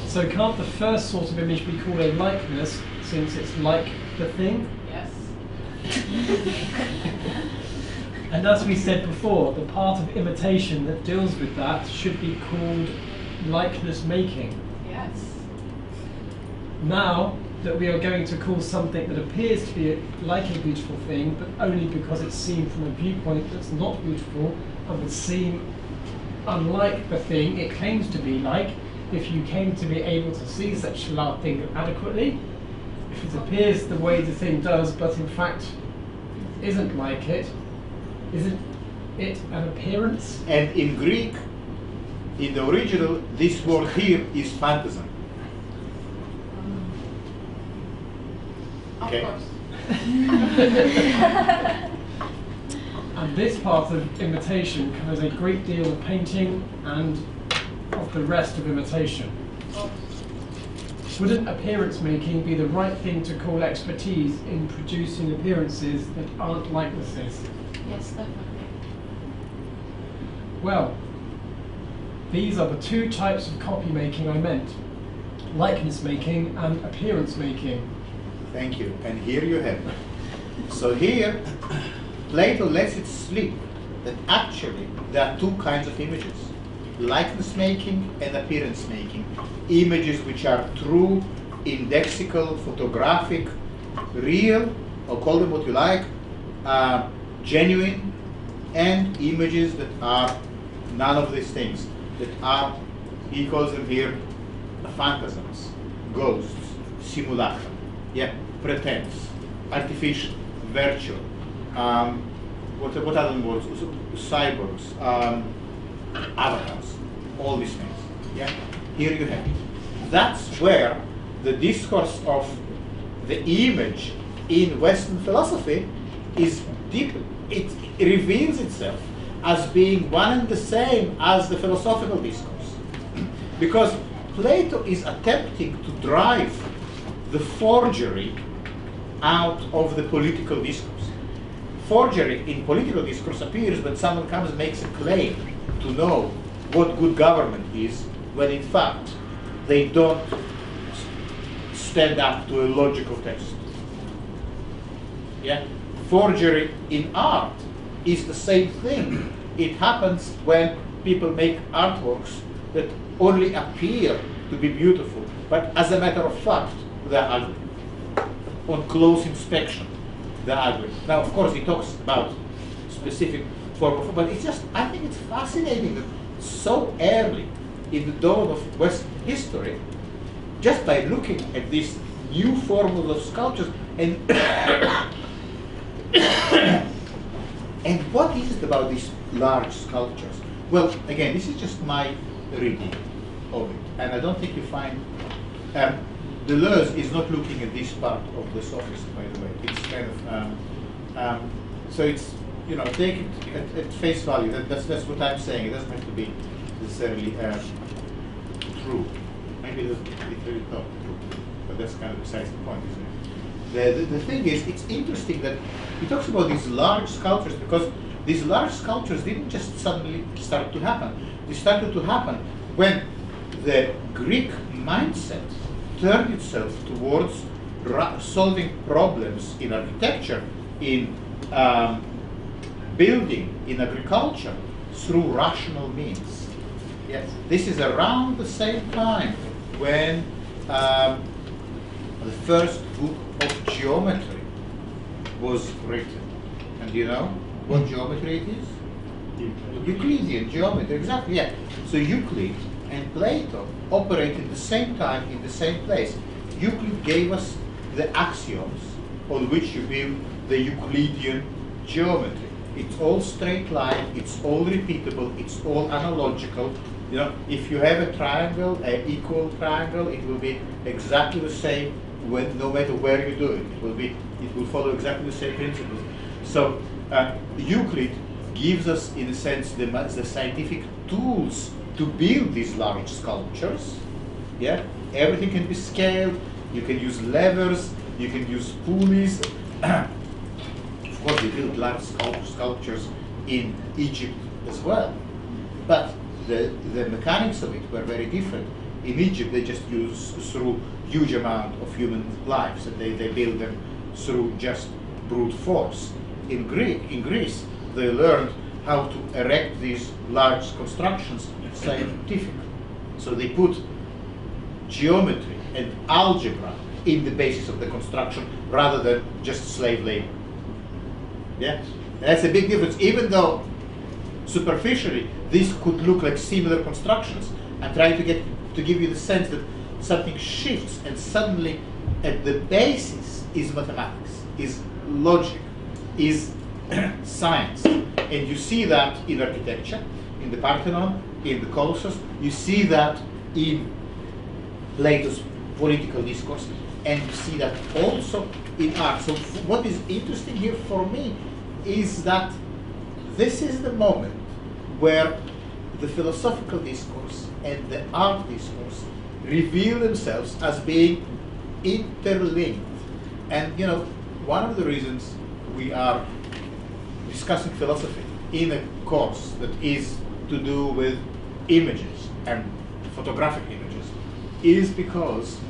So can't the first sort of image be called a likeness since it's like the thing? Yes. And as we said before, the part of imitation that deals with that should be called likeness making. Yes. Now that we are going to call something that appears to be like a beautiful thing, but only because it's seen from a viewpoint that's not beautiful and would seem unlike the thing it claims to be like, if you came to be able to see such a large thing adequately, if it appears the way the thing does, but in fact isn't like it, isn't it an appearance? And in Greek, in the original, this word here is phantasm. Of Okay. course. And this part of imitation covers a great deal of painting and of the rest of imitation. Wouldn't appearance making be the right thing to call expertise in producing appearances that aren't likenesses? Yes, definitely. Well, these are the two types of copy making I meant: likeness making and appearance making. Thank you. And here you have it. So here, Plato lets it slip that actually there are two kinds of images: likeness making and appearance making. Images which are true, indexical, photographic, real, or call them what you like, genuine, and images that are none of these things, that are, he calls them here, phantasms, ghosts, simulacra, yeah, pretense, artificial, virtual, what other words, cyborgs, avatars, all these things, yeah, here you have it. That's where the discourse of the image in Western philosophy is deep. It reveals itself as being one and the same as the philosophical discourse. Because Plato is attempting to drive the forgery out of the political discourse. Forgery in political discourse appears when someone comes and makes a claim to know what good government is, when in fact they don't stand up to a logical test. Yeah? Forgery in art is the same thing. It happens when people make artworks that only appear to be beautiful, but as a matter of fact, they're ugly. On close inspection, they're ugly. Now, of course, he talks about specific form of, but it's just, I think it's fascinating that so early in the dawn of Western history, just by looking at these new forms of sculptures and and what is it about these large sculptures? Well, again, this is just my reading of it, and I don't think you find. Deleuze is not looking at this part of the Sophists, by the way. It's kind of so it's, you know, take it at face value. That's what I'm saying. It doesn't have to be necessarily true. Maybe it doesn't literally not true, but that's kind of besides the point, isn't it? The thing is, it's interesting that he talks about these large sculptures, because these large sculptures didn't just suddenly start to happen. They started to happen when the Greek mindset turned itself towards solving problems in architecture, in building, in agriculture, through rational means. Yes, this is around the same time when the first book of geometry was written. And do you know what geometry it is? Euclidean geometry, exactly, yeah. So Euclid and Plato operate at the same time in the same place. Euclid gave us the axioms on which you build the Euclidean geometry. It's all straight line, it's all repeatable, it's all analogical. You know, if you have a triangle, an equal triangle, it will be exactly the same no matter where you do it. It will follow exactly the same principles. So Euclid gives us, in a sense, the scientific tools to build these large sculptures. Yeah, everything can be scaled. You can use levers. You can use pulleys. Of course, they built large sculptures in Egypt as well, but the mechanics of it were very different. In Egypt, they just used through huge amount of human lives, and they build them through just brute force. In Greece, they learned how to erect these large constructions scientifically. So they put geometry and algebra in the basis of the construction rather than just slave labor. Yeah, and that's a big difference. Even though superficially these could look like similar constructions, I'm trying to give you the sense that something shifts, and suddenly at the basis is mathematics, is logic, is science. And you see that in architecture, in the Parthenon, in the Colossus. You see that in Plato's political discourse, and you see that also in art. So what is interesting here for me is that this is the moment where the philosophical discourse and the art discourse reveal themselves as being interlinked. And you know, one of the reasons we are discussing philosophy in a course that is to do with images and photographic images is because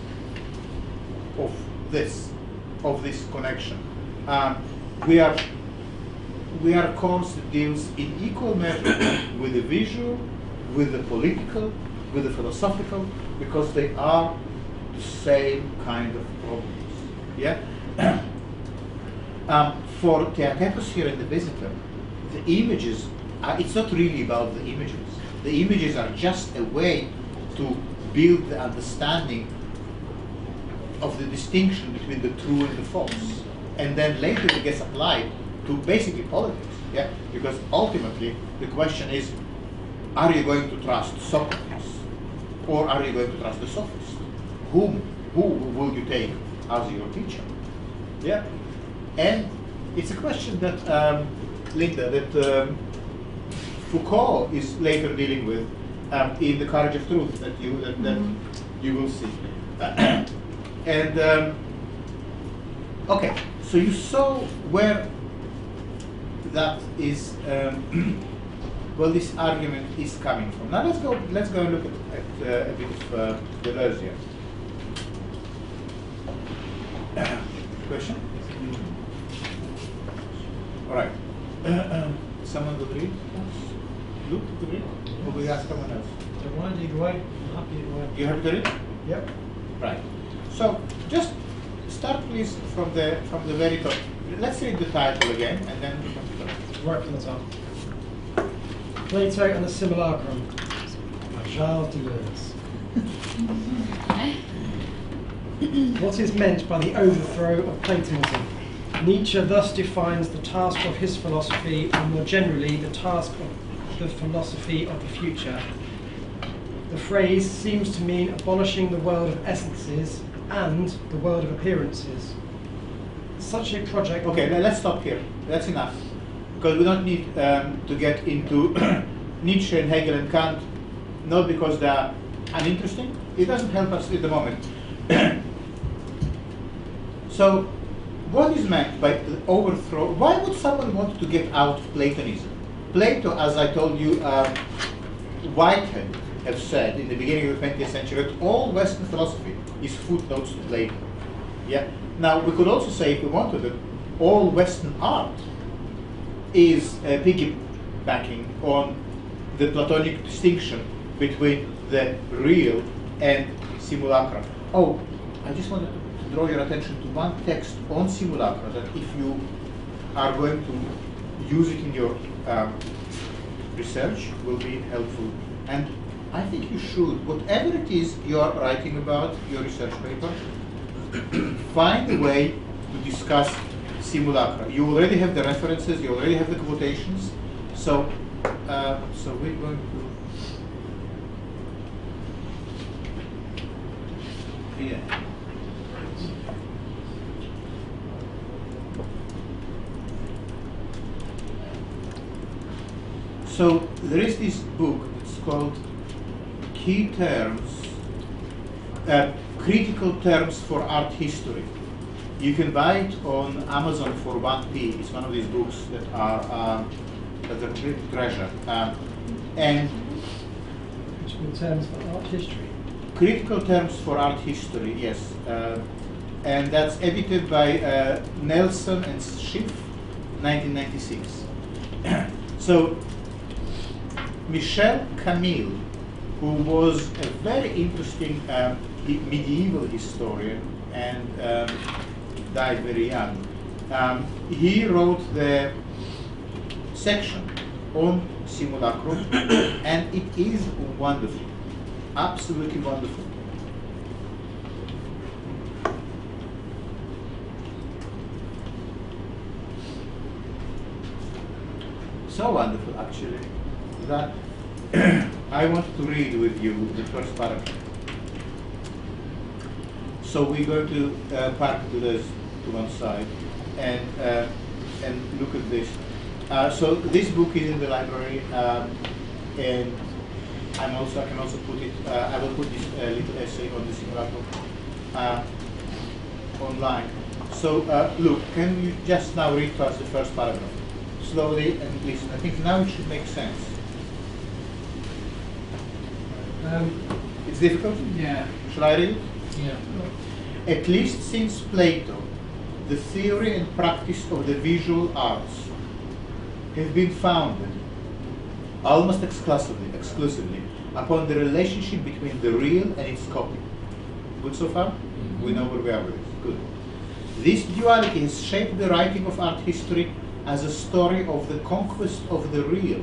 of this connection. We are a course that deals in equal measure with the visual, with the political, with the philosophical, because they are the same kind of problems. Yeah. For Theatetos here in the Visitor, the images it's not really about the images. The images are just a way to build the understanding of the distinction between the true and the false, and then later it gets applied to basically politics. Yeah, because ultimately the question is: are you going to trust Socrates, or are you going to trust the Sophists? Who will you take as your teacher? Yeah, and it's a question that Linda, that Foucault is later dealing with in The Courage of Truth, that you will see. And okay, so you saw where that is, well, this argument is coming from. Now let's go and look at a bit of Deleuze here. Question? All right. Someone will read? Luke, will read? Or will we ask someone else? Don't mind either way. I'm happy either way. You have to read? Yep. Right. So just start please from the very top. Let's read the title again, and then we can start. Right from the top. Plato and the Simulacrum by Charles Deleuze. What is meant by the overthrow of Platonism? Nietzsche thus defines the task of his philosophy, and more generally the task of the philosophy of the future. The phrase seems to mean abolishing the world of essences and the world of appearances. Such a project... Okay, let's stop here. That's enough. Because we don't need to get into Nietzsche and Hegel and Kant, not because they are uninteresting. It doesn't help us at the moment. So, what is meant by the overthrow? Why would someone want to get out of Platonism? Plato, as I told you, Whitehead have said in the beginning of the 20th century that all Western philosophy is footnotes to Plato. Yeah. Now, we could also say, if we wanted, that all Western art is piggybacking on the Platonic distinction between the real and simulacra. Oh, I just wanted to draw your attention to one text on simulacra that if you are going to use it in your research will be helpful. And I think you should, whatever it is you are writing about, your research paper, find a way to discuss simulacra. You already have the references, you already have the quotations, so we're going to... Yeah. So there is this book. It's called Key Terms, Critical Terms for Art History. You can buy it on Amazon for 1p. It's one of these books that are a complete treasure. And Critical terms for art history. Critical Terms for Art History, yes. And that's edited by Nelson and Schiff, 1996. So Michel Camille, who was a very interesting medieval historian and died very young, he wrote the section on simulacrum, and it is wonderful, absolutely wonderful. So wonderful, actually, that I want to read with you the first paragraph. So we're going to park Deleuze to one side and look at this. So this book is in the library, and I can also put it. I will put this little essay on the simulacrum online. So look, can you just now read first the first paragraph? Slowly and listen. I think now it should make sense. It's difficult? Yeah. Shall I read? Yeah. At least since Plato, the theory and practice of the visual arts have been founded almost exclusively upon the relationship between the real and its copy. Good so far? We know where we are with this. Good. This duality has shaped the writing of art history as a story of the conquest of the real,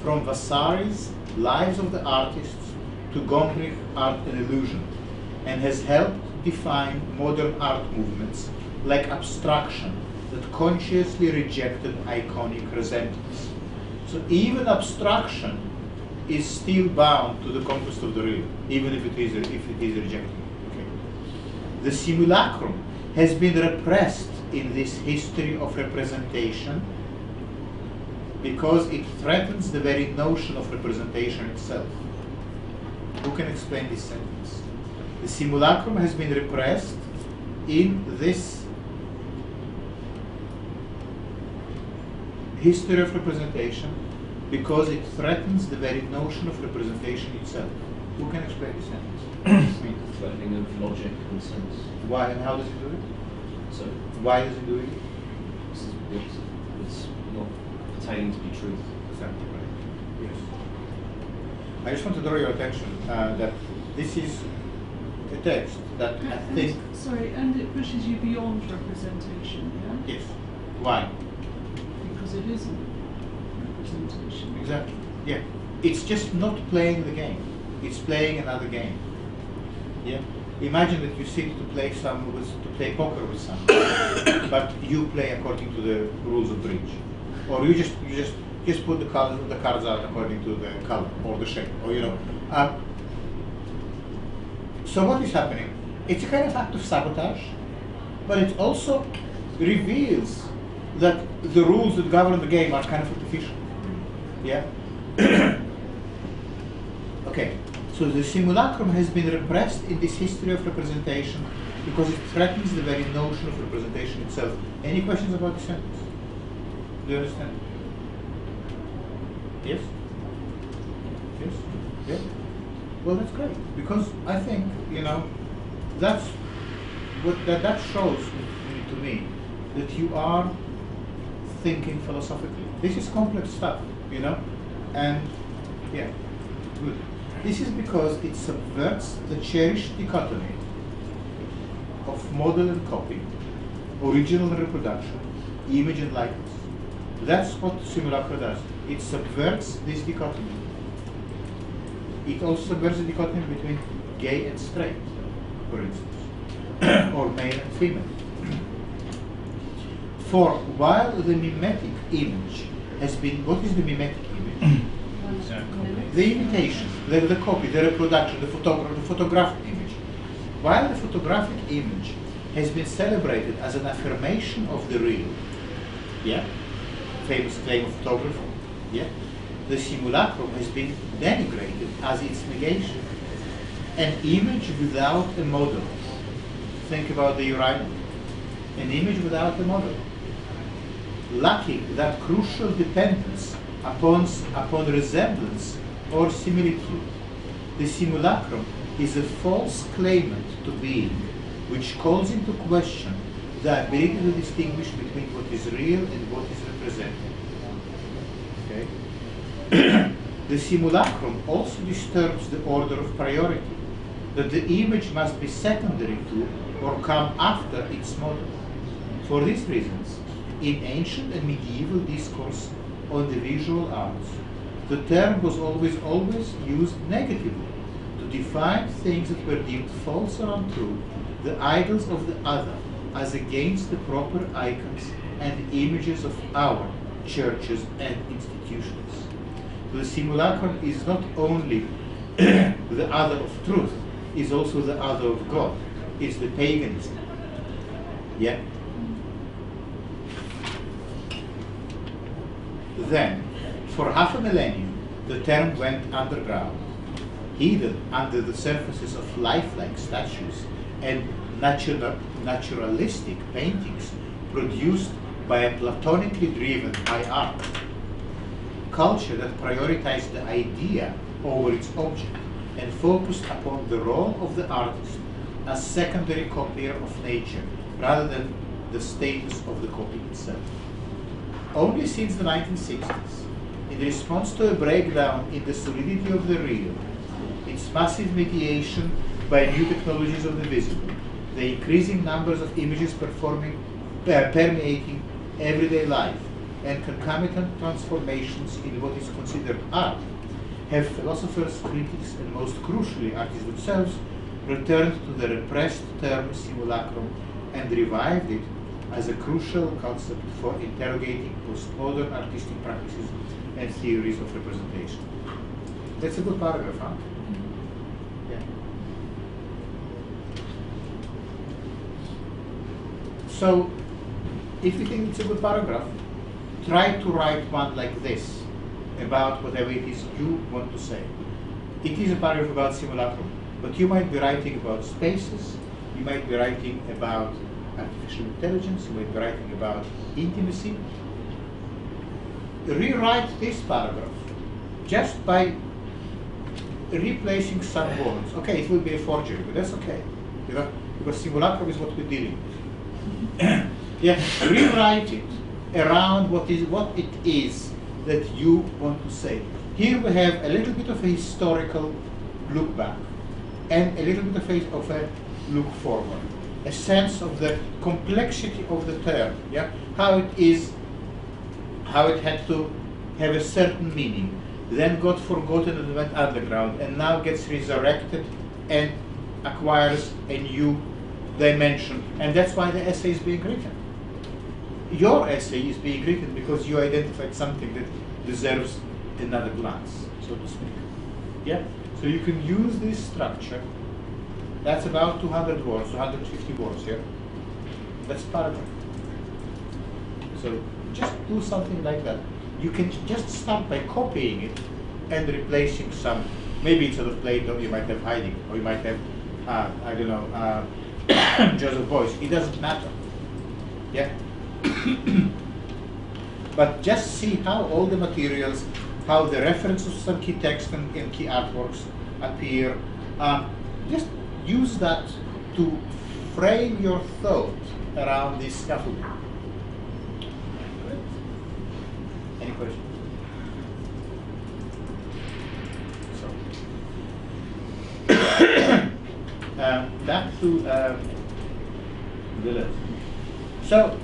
from Vasari's Lives of the Artists to Gombrich, Art and Illusion, and has helped define modern art movements like abstraction that consciously rejected iconic resemblance. So even abstraction is still bound to the conquest of the real, even if it is rejected. Okay. The simulacrum has been repressed in this history of representation because it threatens the very notion of representation itself. Who can explain this sentence? The simulacrum has been repressed in this history of representation because it threatens the very notion of representation itself. Who can explain this sentence? Threatening of logic and sense. Why and how does it do it? So Why does it do it? it's not pertaining to be truth. Exactly right. Yes. I just want to draw your attention that this is a text that I think. Sorry, and it pushes you beyond representation, yeah? Yes. Why? Because it isn't representation. Exactly. Yeah. It's just not playing the game. It's playing another game. Yeah. Imagine that you sit to play poker with someone, but you play according to the rules of bridge, or you just put the cards out according to the color or the shape, or you know. So what is happening? It's a kind of act of sabotage, but it also reveals that the rules that govern the game are kind of artificial. Yeah. Okay. So the simulacrum has been repressed in this history of representation because it threatens the very notion of representation itself. Any questions about the sentence? Do you understand? Yes? Yes? Yes? Well, that's great, because I think, you know, that's what that shows to me that you are thinking philosophically. This is complex stuff, you know, and yeah, good. This is because it subverts the cherished dichotomy of model and copy, original and reproduction, image and likeness. That's what simulacra does. It subverts this dichotomy. It also subverts the dichotomy between gay and straight, for instance, or male and female. For while the mimetic image has been, what is the mimetic image? The imitation, the copy, the reproduction, the photographic image. While the photographic image has been celebrated as an affirmation of the real, yeah, famous claim of photography, yeah, the simulacrum has been denigrated as its negation. An image without a model. Think about the urinal. An image without a model. Lacking that crucial dependence upon resemblance or similitude. The simulacrum is a false claimant to being, which calls into question the ability to distinguish between what is real and what is represented. Okay? The simulacrum also disturbs the order of priority, that the image must be secondary to or come after its model. For these reasons, in ancient and medieval discourse on the visual arts, the term was always used negatively to define things that were deemed false or untrue, the idols of the other, as against the proper icons and images of our churches and institutions. The simulacrum is not only the other of truth, is also the other of God. It's the paganism. Yeah? Then, for half a millennium, the term went underground, hidden under the surfaces of lifelike statues and naturalistic paintings produced by a platonically driven high art. Culture that prioritized the idea over its object and focused upon the role of the artist as secondary copier of nature rather than the status of the copy itself. Only since the 1960s, in response to a breakdown in the solidity of the real, its massive mediation by new technologies of the visible, the increasing numbers of images permeating everyday life, and concomitant transformations in what is considered art, have philosophers, critics, and most crucially artists themselves returned to the repressed term simulacrum and revived it as a crucial concept for interrogating postmodern artistic practices and theories of representation. That's a good paragraph, huh? Yeah. So, if you think it's a good paragraph, try to write one like this about whatever it is you want to say. It is a paragraph about simulacrum, but you might be writing about spaces, you might be writing about artificial intelligence, you might be writing about intimacy. Rewrite this paragraph just by replacing some words. Okay, it will be a forgery, but that's okay, you know, because simulacrum is what we're dealing with. Yeah, rewrite it around what it is that you want to say. Here we have a little bit of a historical look back and a little bit of a look forward, a sense of the complexity of the term, yeah, how it had to have a certain meaning, then got forgotten and went underground, and now gets resurrected and acquires a new dimension, and that's why the essay is being written. Your essay is being written because you identified something that deserves another glance, so to speak. Yeah? So you can use this structure. That's about 200 words, 250 words here. That's paragraph. So just do something like that. You can just start by copying it and replacing some. Maybe instead of Plato, you might have Heidegger, or you might have, I don't know, Joseph Beuys. It doesn't matter. Yeah? But just see how all the materials, how the references to some key texts and key artworks appear. Just use that to frame your thought around this scaffolding. Any questions? So, back to Deleuze. So,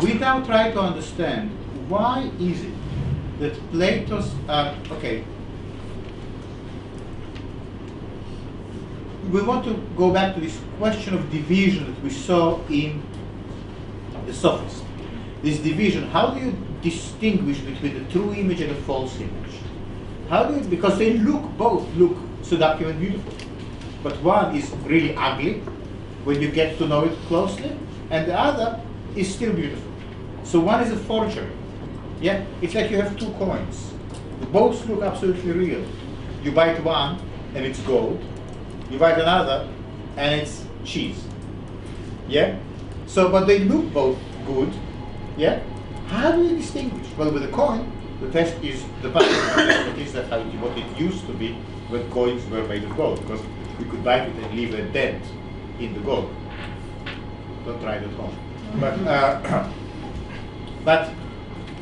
we now try to understand why is it that Plato's, okay, we want to go back to this question of division that we saw in the Sophists. This division, how do you distinguish between the true image and the false image? How do you, because they both look seductive and beautiful, but one is really ugly, when you get to know it closely, and the other is still beautiful. So one is a forgery. Yeah, it's like you have two coins. Both look absolutely real. You bite one and it's gold. You bite another and it's cheese. Yeah. So, but they look both good. Yeah. How do you distinguish? Well, with a coin, the test is the value. That is how what it used to be when coins were made of gold, because you could bite it and leave a dent in the gold. Don't try it at home. But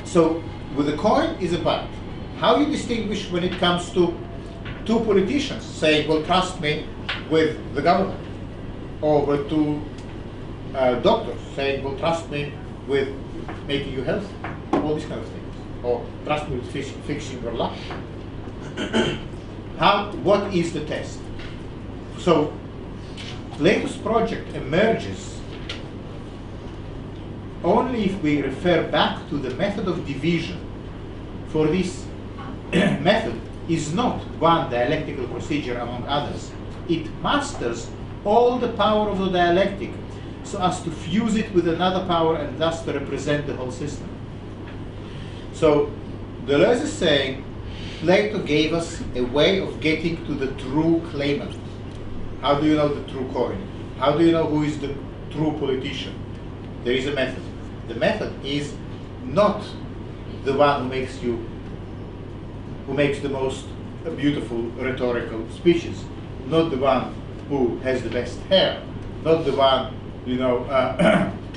so with a coin is a bite. How you distinguish when it comes to two politicians saying, "Well, trust me with the government," or with two doctors saying, "Well, trust me with making you healthy," all these kind of things, or "Trust me with fixing your life." What is the test? So Plato's project emerges only if we refer back to the method of division. For this method is not one dialectical procedure among others. It masters all the power of the dialectic so as to fuse it with another power and thus to represent the whole system. So Deleuze is saying Plato gave us a way of getting to the true claimant. How do you know the true coin? How do you know who is the true politician? There is a method. The method is not the one who makes the most beautiful rhetorical speeches, not the one who has the best hair, not the one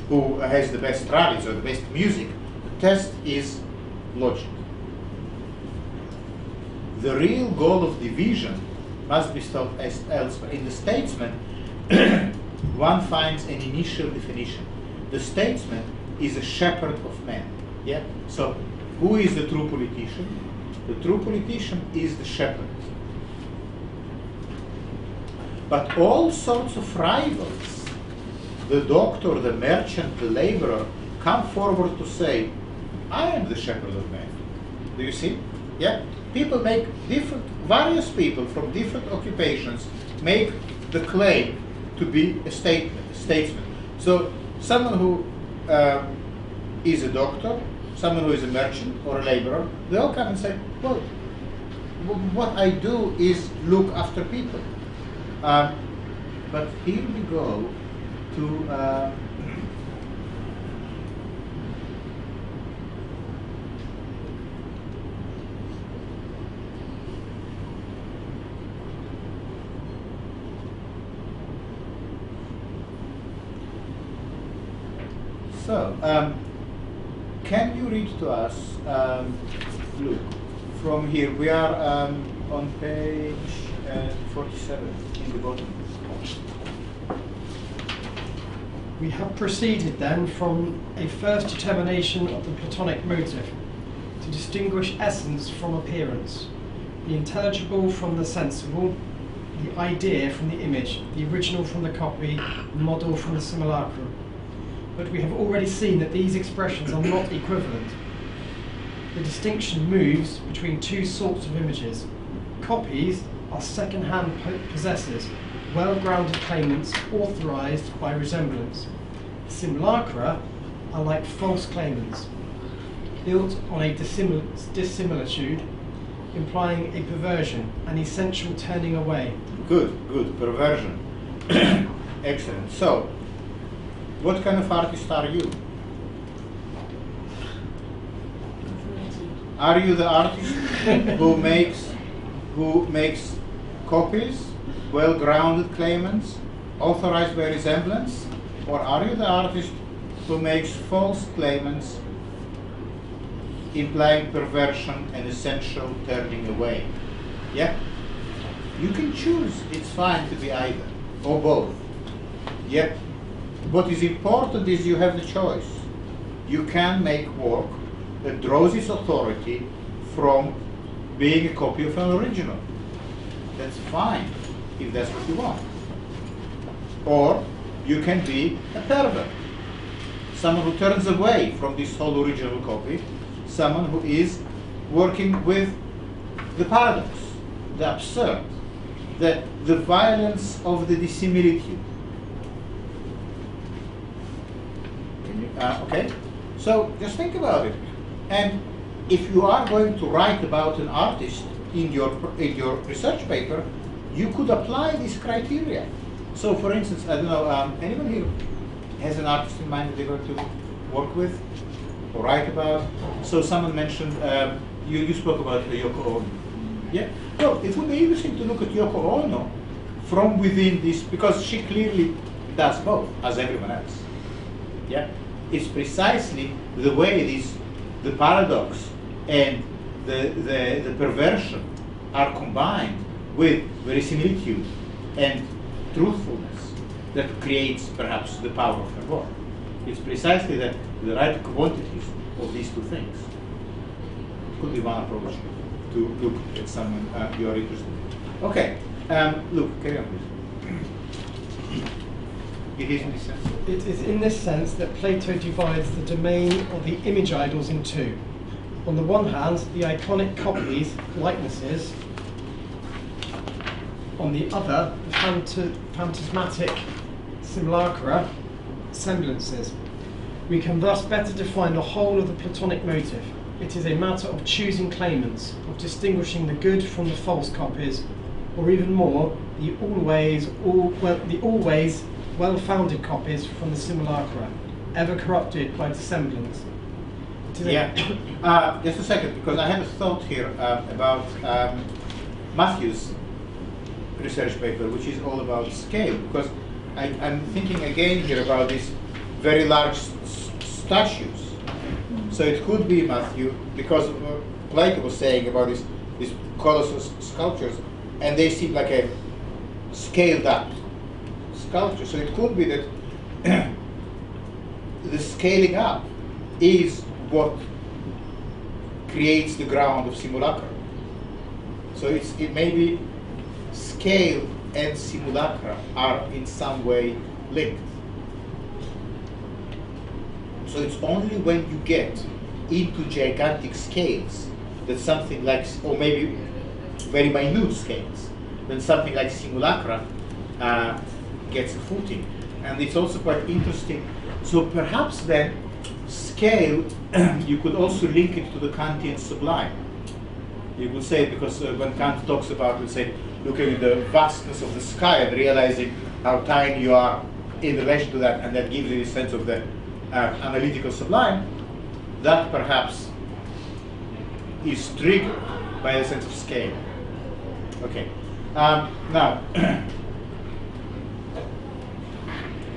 who has the best rallies or the best music. The test is logic. The real goal of division must be sought elsewhere. In the statesman, one finds an initial definition. The statesman is a shepherd of men. Yeah. So, who is the true politician? The true politician is the shepherd. But all sorts of rivals, the doctor, the merchant, the laborer, come forward to say, "I am the shepherd of men." Do you see? Yeah. People make various people from different occupations make the claim to be a statesman. So someone who is a doctor, someone who is a merchant or a laborer, they all come and say, "Well, what I do is look after people." But here we go to So, can you read to us, look, from here, we are on page 47 in the bottom. We have proceeded then from a first determination of the Platonic motive to distinguish essence from appearance, the intelligible from the sensible, the idea from the image, the original from the copy, the model from the simulacrum. But we have already seen that these expressions are not equivalent. The distinction moves between two sorts of images. Copies are second-hand possessors, well-grounded claimants authorized by resemblance. Simulacra are like false claimants, built on a dissimilitude, implying a perversion, an essential turning away. Good, perversion. Excellent. So, what kind of artist are you? Are you the artist who makes copies, well-grounded claimants, authorized by resemblance? Or are you the artist who makes false claimants, implying perversion and essential turning away? Yeah? You can choose. It's fine to be either, or both. Yeah? What is important is you have the choice. You can make work that draws its authority from being a copy of an original. That's fine, if that's what you want. Or you can be a pervert, someone who turns away from this whole original copy, someone who is working with the paradox, the absurd, the violence of the dissimilitude. Okay, so just think about it. And if you are going to write about an artist in your research paper, you could apply this criteria. So, for instance, I don't know, anyone here has an artist in mind that they're going to work with or write about? So, someone mentioned you spoke about Yoko Ono. Yeah. Well, it would be interesting to look at Yoko Ono from within this, because she clearly does both, as everyone else. Yeah. It's precisely the way the paradox and the perversion are combined with verisimilitude and truthfulness that creates perhaps the power of her work. It's precisely the right quantities of these two things. It could be one approach to look at someone you are interested in. Okay, look, carry on please. It is in this sense. It is in this sense that Plato divides the domain of the image idols in two. On the one hand, the iconic copies, likenesses. On the other, the phantasmatic simulacra, semblances. We can thus better define the whole of the Platonic motive. It is a matter of choosing claimants, of distinguishing the good from the false copies, or even more, the always well-founded copies from the simulacra, ever corrupted by dissemblance. Yeah. Just a second, because I have a thought here about Matthew's research paper, which is all about scale, because I'm thinking again here about these very large statues. So it could be Matthew, because Plato was saying about these colossal sculptures, and they seem like a scaled up sculpture. So it could be that the scaling up is what creates the ground of simulacra. So it may be scale and simulacra are in some way linked. So it's only when you get into gigantic scales that something like, or maybe very minute scales, then something like simulacra gets a footing. And it's also quite interesting. So perhaps then scale, you could also link it to the Kantian sublime. You could say, because when Kant talks about, let's say, looking at the vastness of the sky and realizing how tiny you are in relation to that, and that gives you a sense of the analytical sublime, that perhaps is triggered by the sense of scale. Okay. Now,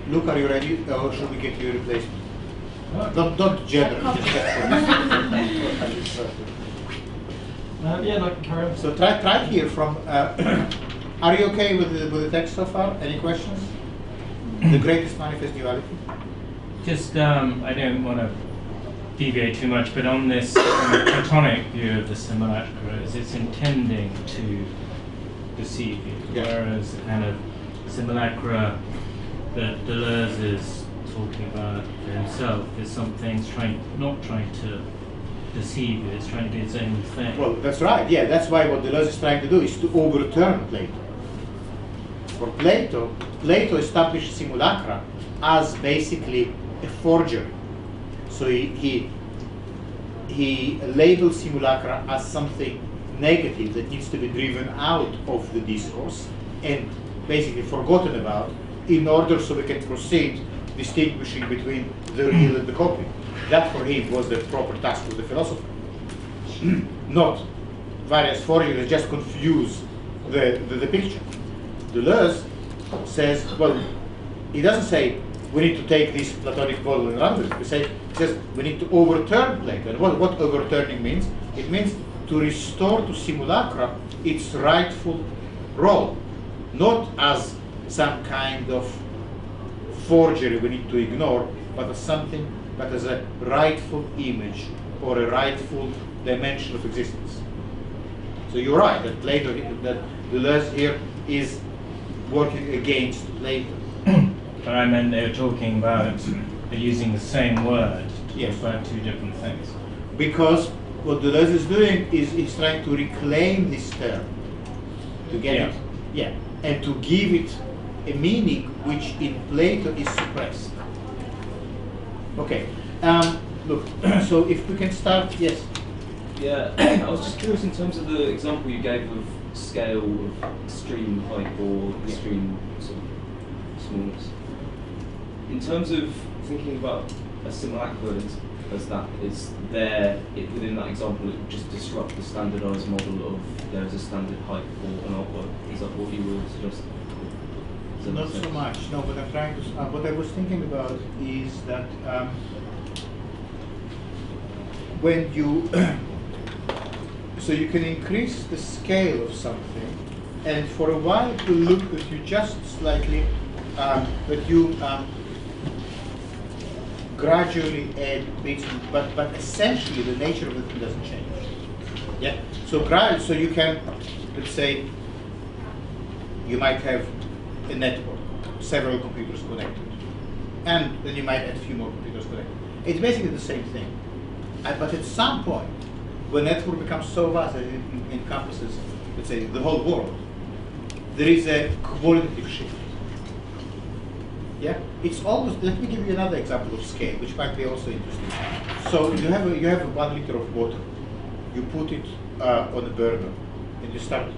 Luke, are you ready, or should we get you a replacement? Not generally, just yeah, I can carry on. So try here from. Are you okay with the text so far? Any questions? The greatest manifest duality. Just, I don't want to deviate too much, but on this Platonic view of the simulacra, is it's intending to deceive you, yeah. Whereas the kind of simulacra that Deleuze is talking about for himself is something not trying to deceive you, it's trying to do its own thing. Well, that's right, yeah, that's why what Deleuze is trying to do is to overturn Plato. For Plato established simulacra as basically a forgery. So he labels simulacra as something negative that needs to be driven out of the discourse and basically forgotten about in order so we can proceed distinguishing between the real and the copy. That for him was the proper task of the philosopher. Not various forgeries just confuse the picture. Deleuze says, well, he doesn't say we need to take this Platonic model and run with it. He says we need to overturn Plato. And what overturning means? It means to restore to simulacra its rightful role, not as some kind of forgery we need to ignore, but as something, but as a rightful image or a rightful dimension of existence. So you're right that Plato, that Deleuze here is working against Plato. But I meant they were talking about they're using the same word to Yes. refer to two different things. Because what Deleuze is doing is he's trying to reclaim this term, to get it, yeah, and to give it a meaning which in Plato is suppressed. Okay. Look, so if we can start, yes. Yeah, I was just curious in terms of the example you gave of scale of extreme height or extreme sort of smallness. In terms of thinking about a simulacra as that is there within that example, it would just disrupt the standardized model of there is a standard height for an artwork. Is that what you were suggesting? Not so much. No, what I'm trying to. What I was thinking about is that when you so you can increase the scale of something, and for a while it will look that you just slightly that you gradually add bits, but essentially the nature of the thing doesn't change. Yeah. So you can, let's say, you might have a network, several computers connected, and then you might add a few more computers connected. It's basically the same thing. But at some point, when network becomes so vast that it encompasses, let's say, the whole world, there is a qualitative shift. Yeah, it's almost. Let me give you another example of scale, which might be also interesting. So you have 1 liter of water. You put it on a burner, and you start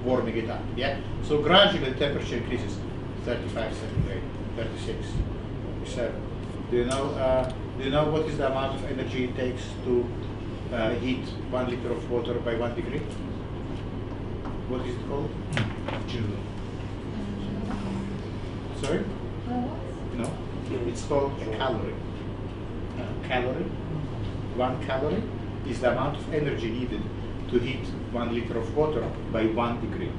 warming it up. Yeah. So gradually the temperature increases, 35, 38, 36, 37. Do you know what is the amount of energy it takes to heat 1 liter of water by 1 degree? What is it called? Joule. Sorry? No. It's called a calorie. Calorie. 1 calorie is the amount of energy needed to heat 1 liter of water by 1 degree.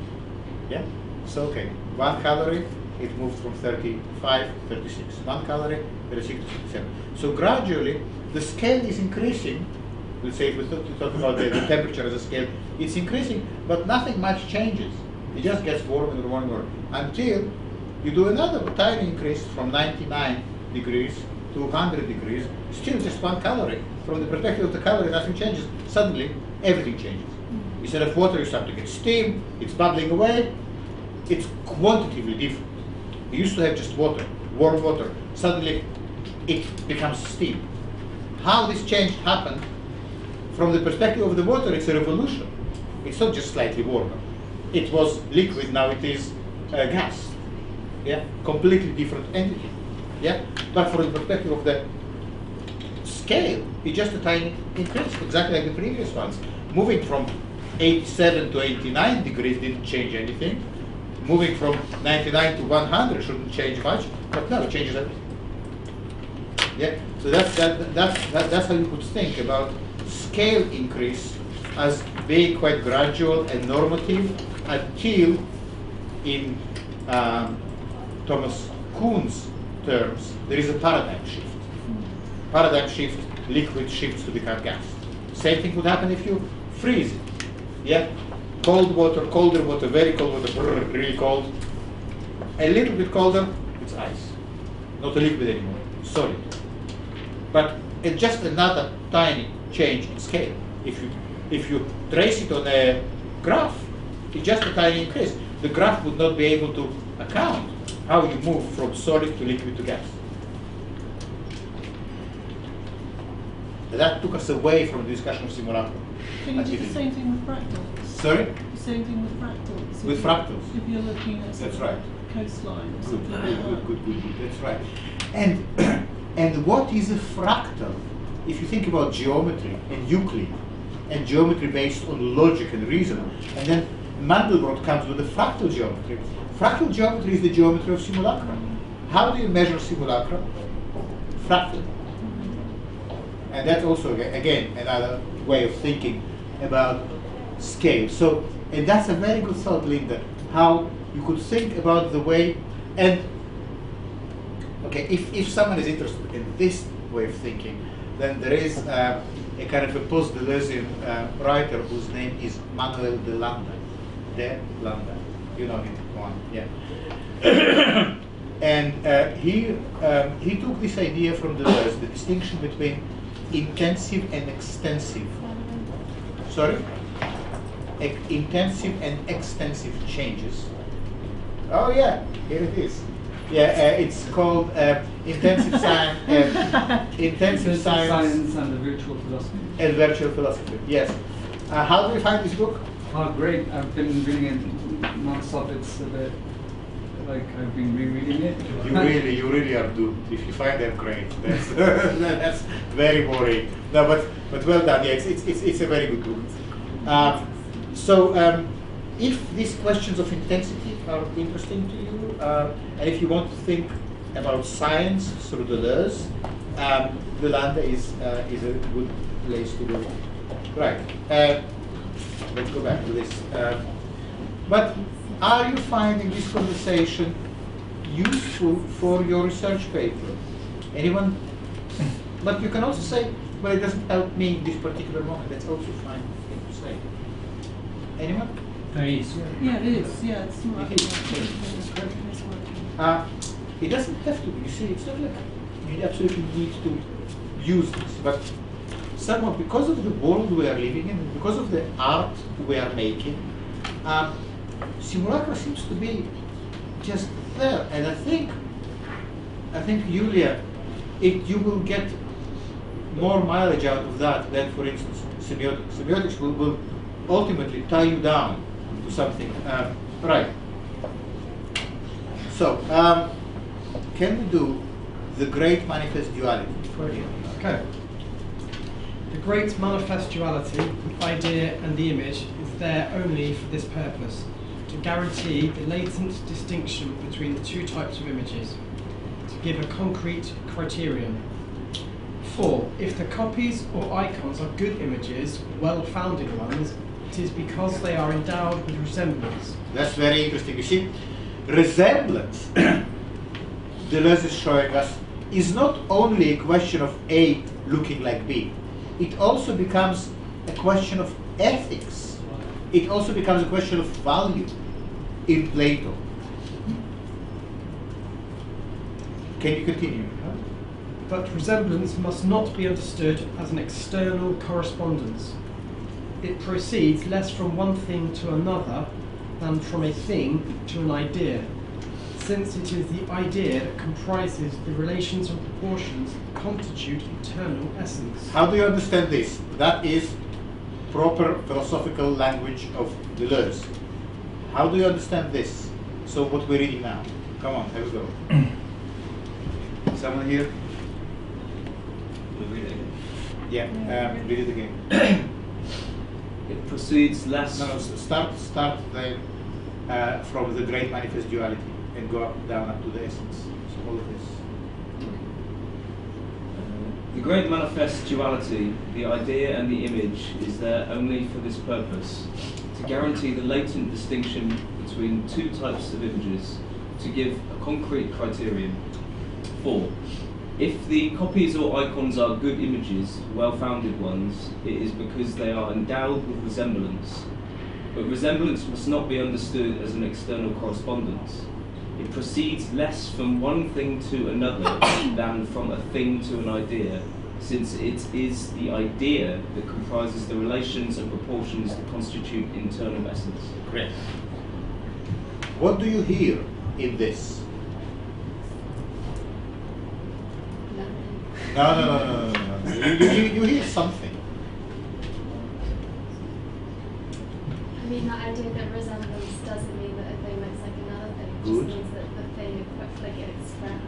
Yeah? So, okay, 1 calorie, it moved from 35, 36. 1 calorie, 36 to 67. So gradually, the scale is increasing. Let's say if we talk about the temperature as a scale, it's increasing, but nothing much changes. It just gets warmer and warmer and warmer until you do another tiny increase from 99 degrees to 100 degrees, still just 1 calorie. From the perspective of the calorie, nothing changes. Suddenly, everything changes. Instead of water, you start to get steam, it's bubbling away. It's quantitatively different. You used to have just water, warm water. Suddenly, it becomes steam. How this change happened, from the perspective of the water, it's a revolution. It's not just slightly warmer. It was liquid, now it is gas. Yeah, completely different entity. Yeah, but from the perspective of the scale, it's just a tiny increase, exactly like the previous ones. Moving from 87 to 89 degrees didn't change anything. Moving from 99 to 100 shouldn't change much, but no, it changes everything. Yeah, so that's how you could think about scale increase as being quite gradual and normative until, in Thomas Kuhn's terms, there is a paradigm shift. Paradigm shift, liquid shifts to become gas. Same thing would happen if you freeze it. Yeah, cold water, colder water, very cold water, really cold. A little bit colder, it's ice. Not a liquid anymore, solid. But it's just another tiny change in scale. If you trace it on a graph, it's just a tiny increase. The graph would not be able to account how you move from solid to liquid to gas. That took us away from the discussion of simulacra. Can you do the same thing with fractals? Sorry? The same thing with fractals. With fractals. If you're looking at That's right. coastline or Good, something like that. good. That's right. And what is a fractal? If you think about geometry and Euclid, and geometry based on logic and reason, and then Mandelbrot comes with the fractal geometry. Fractal geometry is the geometry of simulacra. How do you measure simulacra? Fractal. And that's also, again, another way of thinking about scale. So, and that's a very good thought, Linda, how you could think about the way, and okay, if someone is interested in this way of thinking, then there is a kind of a post-Deleuzian writer whose name is Manuel de Landa. De Landa. You know him, go on, yeah. And he took this idea from Deleuze, the distinction between intensive and extensive. Sorry? Intensive and extensive changes. Oh yeah, here it is. Yeah, it's called intensive science. Intensive science and the virtual philosophy. and virtual philosophy. Yes. How do you find this book? Oh, great! I've been reading it non-stop. It's a bit like I've been rereading it. You really are doomed. If you find them great, that's that's very boring. No, but well done. Yeah, it's a very good book. If these questions of intensity are interesting to you, and if you want to think about science through Deleuze, Delanda is a good place to go. Right. Let's go back to this. But are you finding this conversation useful for your research paper? Anyone? But you can also say, well, it doesn't help me in this particular moment. That's also fine thing to say. Anyone? Very useful. Yeah, it is. Yeah, it's not. It it doesn't have to be. You see, it's not like you absolutely need to use this, but somehow, because of the world we are living in, because of the art we are making, simulacra seems to be just there. And I think, Julia, you will get more mileage out of that than, for instance, semiotics. Semiotics will ultimately tie you down to something. Right. So, can we do the great manifest duality? Okay. The great manifest duality, the idea and the image, is there only for this purpose, to guarantee the latent distinction between the two types of images, to give a concrete criterion. 4. If the copies or icons are good images, well-founded ones, it is because they are endowed with resemblance. That's very interesting. You see, resemblance, Deleuze is showing us, is not only a question of A looking like B. It also becomes a question of ethics. It also becomes a question of value in Plato. Can you continue? But resemblance must not be understood as an external correspondence. It proceeds less from one thing to another than from a thing to an idea, since it is the idea that comprises the relations and proportions that constitute eternal essence. How do you understand this? That is proper philosophical language of Deleuze. How do you understand this? So what we're reading now. Come on, let's go. Someone here? We'll read it again. Yeah, read it again. It proceeds less. No, start then from the great manifest duality and go down up to the essence. So all of this. The great manifest duality, the idea and the image, is there only for this purpose, to guarantee the latent distinction between two types of images, to give a concrete criterion. 4. If the copies or icons are good images, well-founded ones, it is because they are endowed with resemblance. But resemblance must not be understood as an external correspondence. It proceeds less from one thing to another than from a thing to an idea, since it is the idea that comprises the relations and proportions that constitute internal essence. Great. What do you hear in this? No. You hear something. I mean, the idea that resemblance doesn't mean that a thing looks like another thing. It Good. just means that the thing,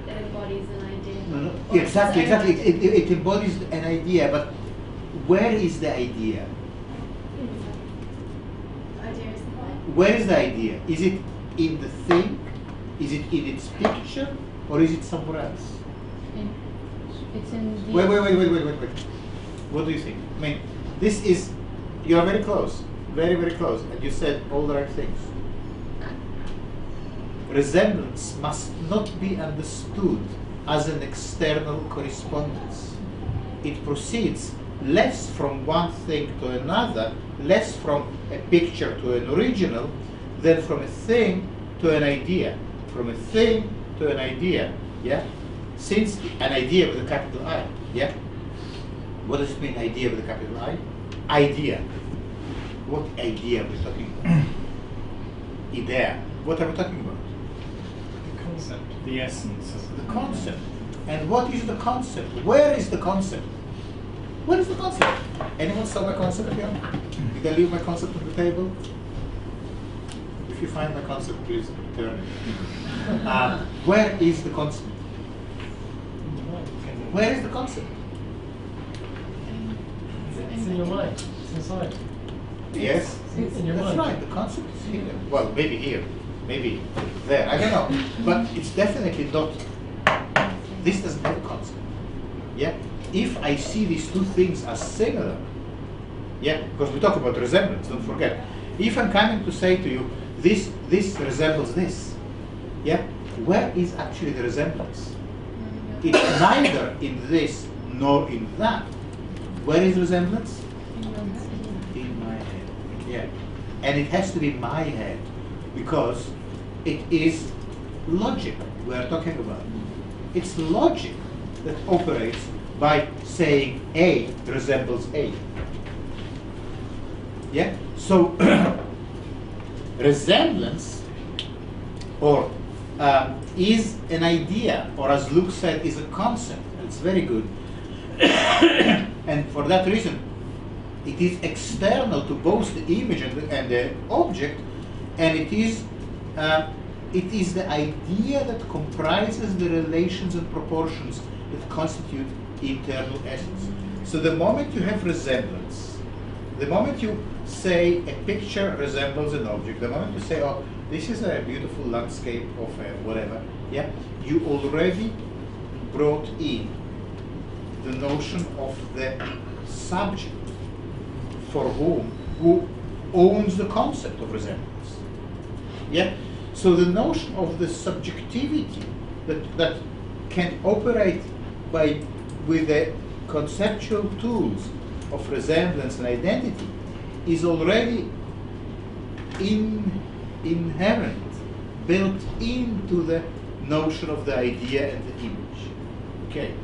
it embodies an idea. No. Or Exactly. its own It embodies an idea, but where is the idea? The idea is the point. Where is the idea? Is it in the thing? Is it in its picture? Or is it somewhere else? It's in the. Wait. What do you think? I mean, this is, you are very close, very close, and you said all the right things. Resemblance must not be understood as an external correspondence. It proceeds less from one thing to another, less from a picture to an original, than from a thing to an idea. From a thing to an idea, yeah? Since an idea with a capital I, yeah? What does it mean, idea with a capital I? Idea. What idea are we talking about? Idea. What are we talking about? The concept. The essence of the concept. And what is the concept? Where is the concept? Where is the concept? Anyone saw my concept here? Did I leave my concept on the table? If you find my concept, please return it. Where is the concept? Where is the concept? It's in your mind. It's inside. Yes, It's in your that's mind. right. The concept is here. Well, maybe here, maybe there. I don't know, but it's definitely not. This doesn't have a concept. Yeah. If I see these two things as similar, yeah, because we talk about resemblance. Don't forget. If I'm coming to say to you, this resembles this, yeah, where is actually the resemblance? It's neither in this nor in that. Where is resemblance? In my head. Yeah. And it has to be my head because it is logic we are talking about. It's logic that operates by saying A resembles A. Yeah? So resemblance or is an idea, or as Luke said, is a concept. It's very good. And for that reason, it is external to both the image and the object, and it is the idea that comprises the relations and proportions that constitute internal essence. So the moment you have resemblance, the moment you say a picture resembles an object, the moment you say, oh, this is a beautiful landscape of whatever, yeah, you already brought in the notion of the subject who owns the concept of resemblance. Yeah? So the notion of the subjectivity that can operate with the conceptual tools of resemblance and identity is already inherent, built into the notion of the idea and the image. Okay.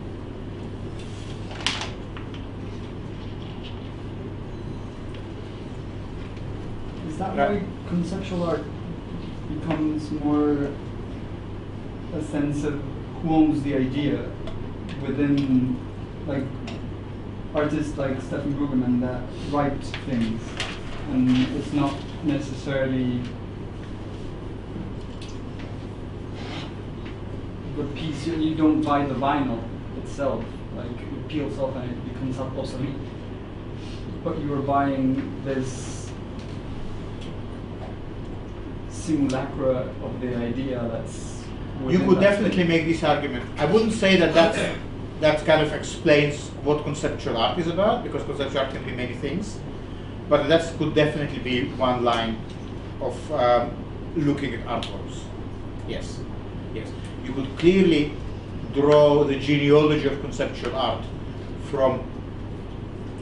Is that why conceptual art becomes more a sense of who owns the idea within, like, artists like Stephen Brueggemann that write things, and it's not necessarily the piece, you don't buy the vinyl itself, like it peels off and it becomes obsolete, but you are buying this simulacra of the idea that's You could definitely make this argument. I wouldn't say that that kind of explains what conceptual art is about, because conceptual art can be many things, but that could definitely be one line of looking at artworks. Yes, yes. You could clearly draw the genealogy of conceptual art from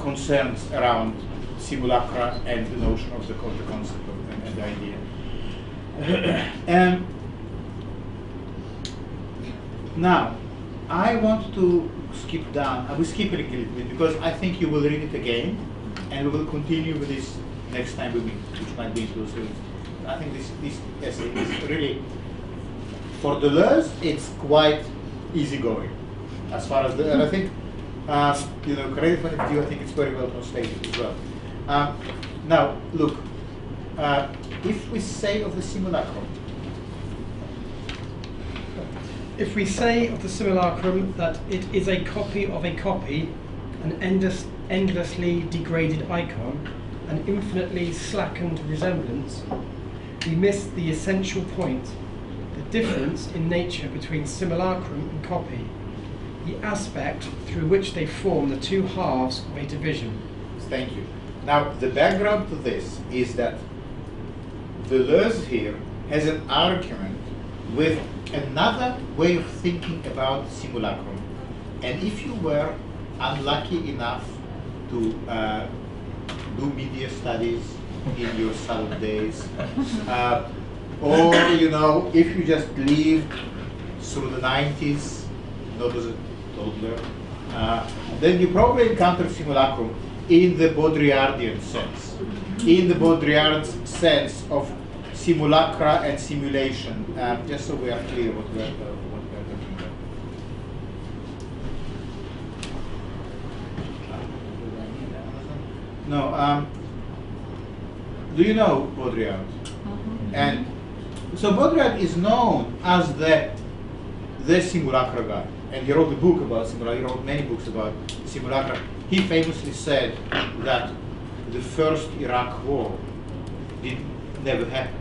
concerns around simulacra and the notion of the concept and the idea. Now, I want to skip down. I will skip it a little bit because I think you will read it again, and we will continue with this next time we meet, which might be in 2 weeks. I think this essay is really, for Deleuze, it's quite easygoing as far as and I think creative point of view, I think it's very well translated as well. Now, look, if we say of the simulacrum. If we say of the simulacrum that it is a copy of a copy, an endlessly degraded icon, an infinitely slackened resemblance, we miss the essential point, the difference in nature between simulacrum and copy, the aspect through which they form the two halves of a division. Thank you. Now, the background to this is that Deleuze here has an argument with another way of thinking about simulacrum. And if you were unlucky enough to do media studies in your salad days, or if you just lived through the 90s, not as a toddler, then you probably encountered simulacrum in the Baudrillardian sense, in the Baudrillard sense of simulacra and simulation, just so we are clear what No. Do you know Baudrillard? And so Baudrillard is known as the simulacra guy, and he wrote a book about simulacra. He wrote many books about simulacra. He famously said that the first Iraq war never happened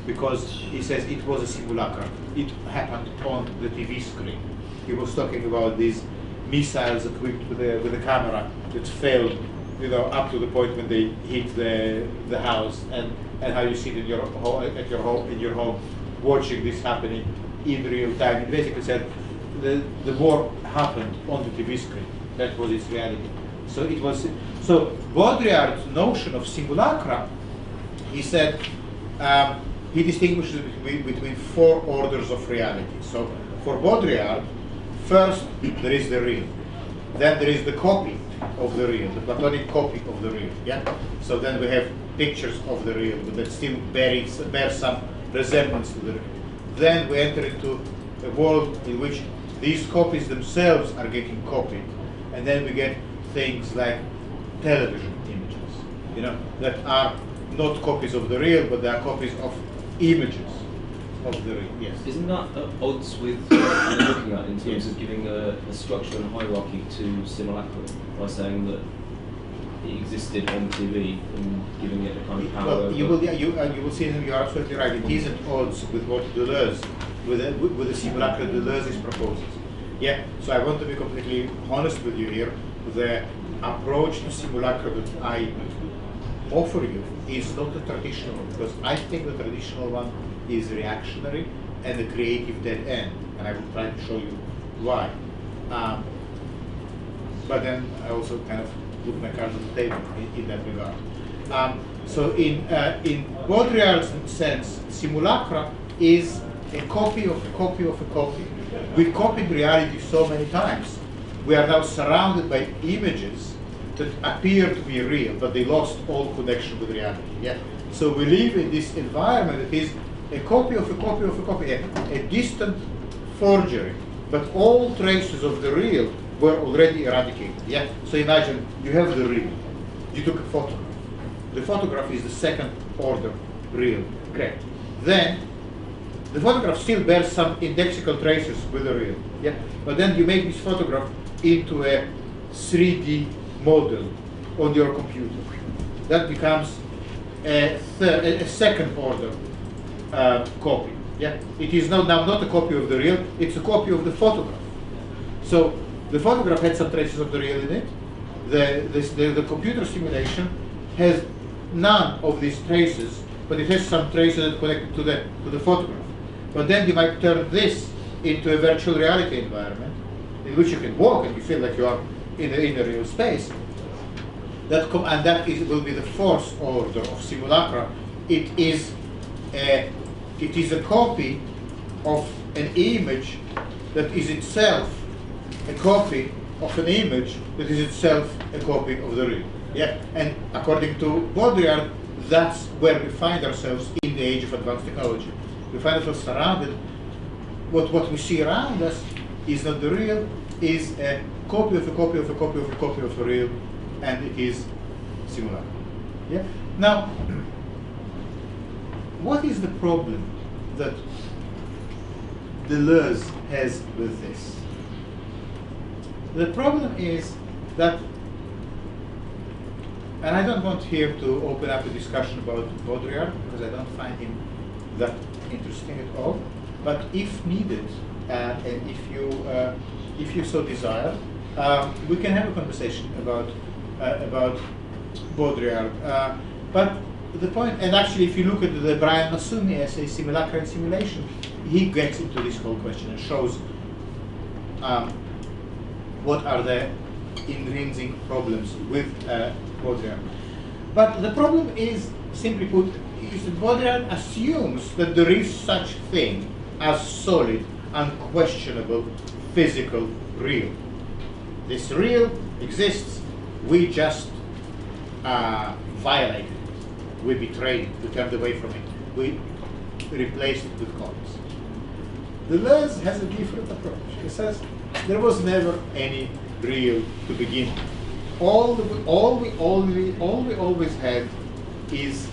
because he says it was a simulacra. It happened on the TV screen. He was talking about these missiles equipped with a camera that failed, up to the point when they hit the house, and how you sit in your home watching this happening in real time. He basically said the war happened on the TV screen. That was its reality. So it was. So Baudrillard's notion of simulacra, he said, he distinguishes between four orders of reality. So for Baudrillard, first there is the real, then there is the copy of the real, the Platonic copy of the real. Yeah. So then we have pictures of the real, but that still bear some resemblance to the real. Then we enter into a world in which these copies themselves are getting copied, and then we get things like television images, that are not copies of the real, but they are copies of images of the real. Yes. Isn't that at odds with what you're looking at in terms of giving a structure and hierarchy to simulacra by saying that it existed on TV and giving it a kind of power? Well, you will see, you are absolutely right. It is at odds with what Deleuze, with the simulacra Deleuze is proposing. Yeah. So I want to be completely honest with you here. The approach to simulacra that I offer you is not the traditional one, because I think the traditional one is reactionary and a creative dead end, and I will try to show you why. But then I also kind of put my cards on the table in that regard. So in Baudrillard's sense, simulacra is a copy of a copy of a copy. We copied reality so many times. We are now surrounded by images that appear to be real, but they lost all connection with reality. Yeah. So we live in this environment that is a copy of a copy of a copy, a distant forgery, but all traces of the real were already eradicated. Yeah. So imagine you have the real. You took a photograph. The photograph is the second order real. Great. Then the photograph still bears some indexical traces with the real. Yeah. But then you make this photograph into a 3D model on your computer. That becomes a second order copy. Yeah, it is now not a copy of the real; it's a copy of the photograph. So the photograph had some traces of the real in it. The computer simulation has none of these traces, but it has some traces connected to the photograph. But then you might turn this into a virtual reality environment in which you can walk and you feel like you are in a real space. That will be the fourth order of simulacra. It is a copy of an image that is itself a copy of an image that is itself a copy of the real. Yeah, and according to Baudrillard, that's where we find ourselves in the age of advanced technology. We find ourselves surrounded. What we see around us is not the real, is a copy of a copy of a copy of a copy of a real, and it is simulacra. Yeah. Now, what is the problem that Deleuze has with this? The problem is that, and I don't want here to open up a discussion about Baudrillard because I don't find him that interesting at all. But if needed, and if you so desire, we can have a conversation about Baudrillard. But the point, and actually, if you look at the Brian Massumi essay, Simulacra and Simulation, he gets into this whole question and shows what are the intrinsic problems with Baudrillard. But the problem is, simply put, is that Baudrillard assumes that there is such thing as solid, unquestionable, physical real. This real exists, we just violated it, we betrayed it, we turned away from it, we replaced it with copies. Deleuze has a different approach. He says there was never any real to begin with. all we always had is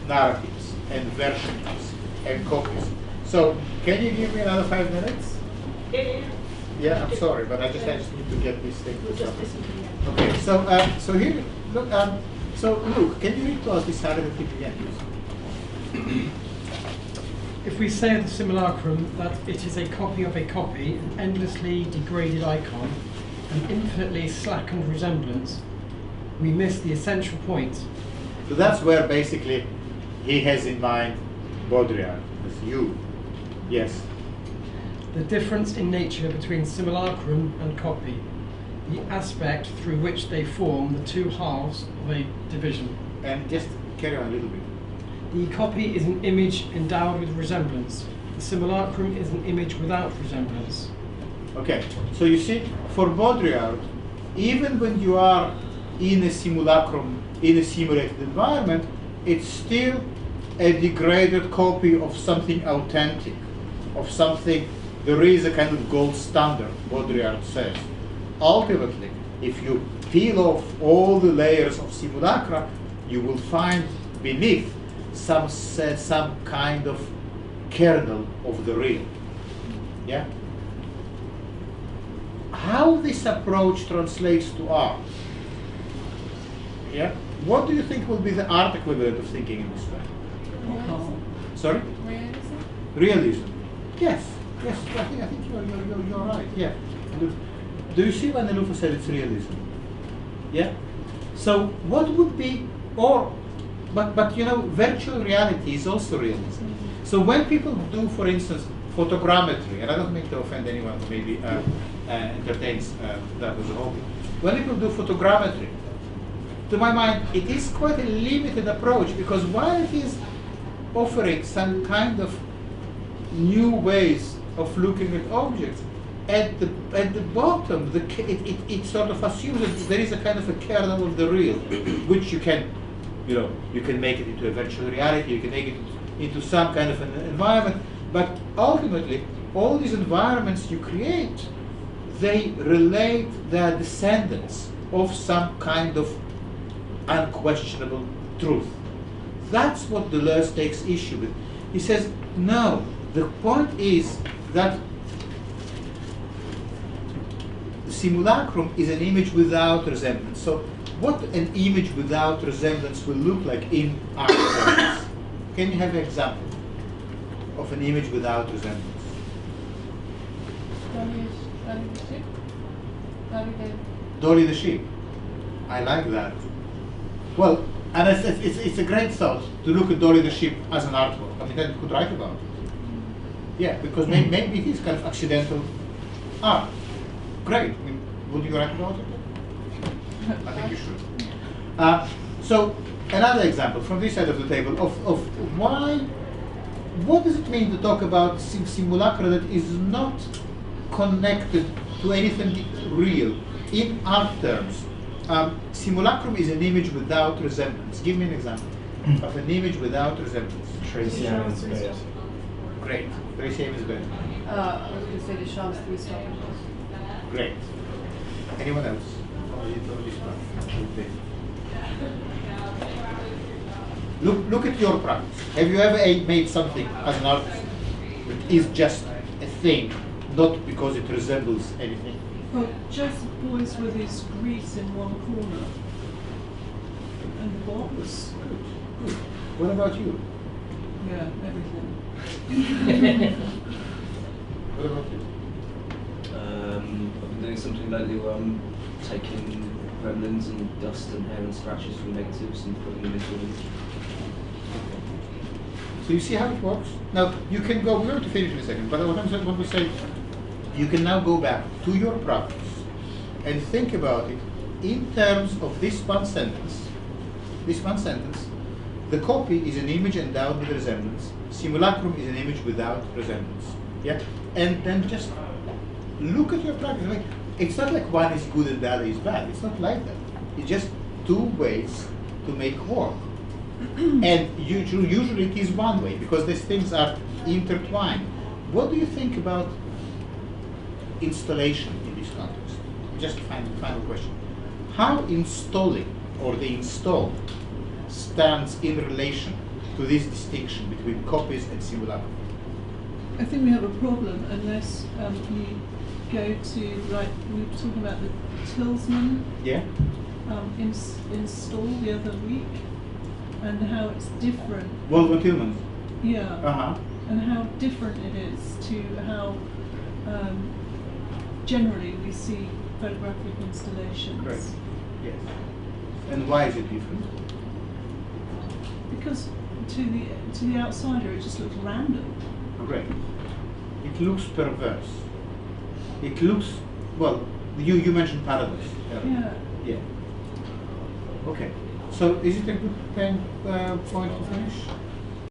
narratives and versions and copies. So can you give me another 5 minutes? Yeah, I'm sorry, but I just need to get this thing. Okay, so here, look, so Luke, can you read to us this narrative again, please? If we say of the simulacrum that it is a copy of a copy, an endlessly degraded icon, an infinitely slackened resemblance, we miss the essential point. So that's where basically he has in mind Baudrillard, as you. Yes. The difference in nature between simulacrum and copy, the aspect through which they form the two halves of a division. And just carry on a little bit. The copy is an image endowed with resemblance. The simulacrum is an image without resemblance. Okay, so you see, for Baudrillard, even when you are in a simulacrum, in a simulated environment, it's still a degraded copy of something authentic, of something. There is a kind of gold standard, Baudrillard says. Ultimately, if you peel off all the layers of simulacra, you will find beneath some kind of kernel of the real. Yeah? How this approach translates to art? Yeah? What do you think will be the art equivalent of thinking in this way? Sorry? Realism? Realism. Yes. Yes, I think you're right. Yeah. Do you see when Deleuze said it's realism? Yeah. So what would be, but you know, virtual reality is also realism. So when people do, for instance, photogrammetry, and I don't mean to offend anyone who maybe entertains that as a hobby. When people do photogrammetry, to my mind, it is quite a limited approach, because while it is offering some kind of new ways of looking at objects, at the bottom, it sort of assumes that there is a kind of a kernel of the real, which you can make it into a virtual reality, you can make it into some kind of an environment, but ultimately, all these environments you create, they relate their descendants of some kind of unquestionable truth. That's what Deleuze takes issue with. He says, no, the point is that the simulacrum is an image without resemblance. So what an image without resemblance will look like in art terms? Can you have an example of an image without resemblance? Dolly the sheep. I like that. Well, and it's a great thought to look at Dolly the sheep as an artwork. I mean, then you could write about it. Yeah, because maybe it is kind of accidental art. Great. I mean, would you write about it? I think you should. So, another example from this side of the table of why, what does it mean to talk about simulacra that is not connected to anything real in art terms? Simulacrum is an image without resemblance. Give me an example of an image without resemblance. Tracy Emin's bed. Great. Tracy Emin's bed. I was going to say the Shams 3 stopping. Great. Anyone else? Oh, you know this one. Okay. Look at your practice. Have you ever made something as an artist that is just a thing, not because it resembles anything? Well, Joseph Beuys with his grease in one corner. And the box. Good. What about you? Yeah, everything. What about you? I've been doing something lately where I'm taking gremlins and dust and hair and scratches from negatives and putting them into an image. So you see how it works? Now, you can go, we're going to finish in a second, but what I'm saying, when we say, you can now go back to your practice and think about it in terms of this one sentence. This one sentence, the copy is an image endowed with resemblance. Simulacrum is an image without resemblance. Yeah? And then just look at your practice. I mean, it's not like one is good and the other is bad. It's not like that. It's just two ways to make work. And usually it is one way, because these things are intertwined. What do you think about installation in this context? Just a final question. how installing or the installed stands in relation to this distinction between copies and simulacra? I think we have a problem unless you go to, like, we were talking about the Tillsman Yeah? install the other week, and how it's different. Waldman Tillman. Yeah. Uh-huh. And how different it is to how generally we see photographic installations. Correct. Yes. And why is it different? Because to the outsider it just looks random. Correct. It looks perverse. It looks, well, you mentioned paradox. Yeah. Yeah. Okay. So is it a good point to finish?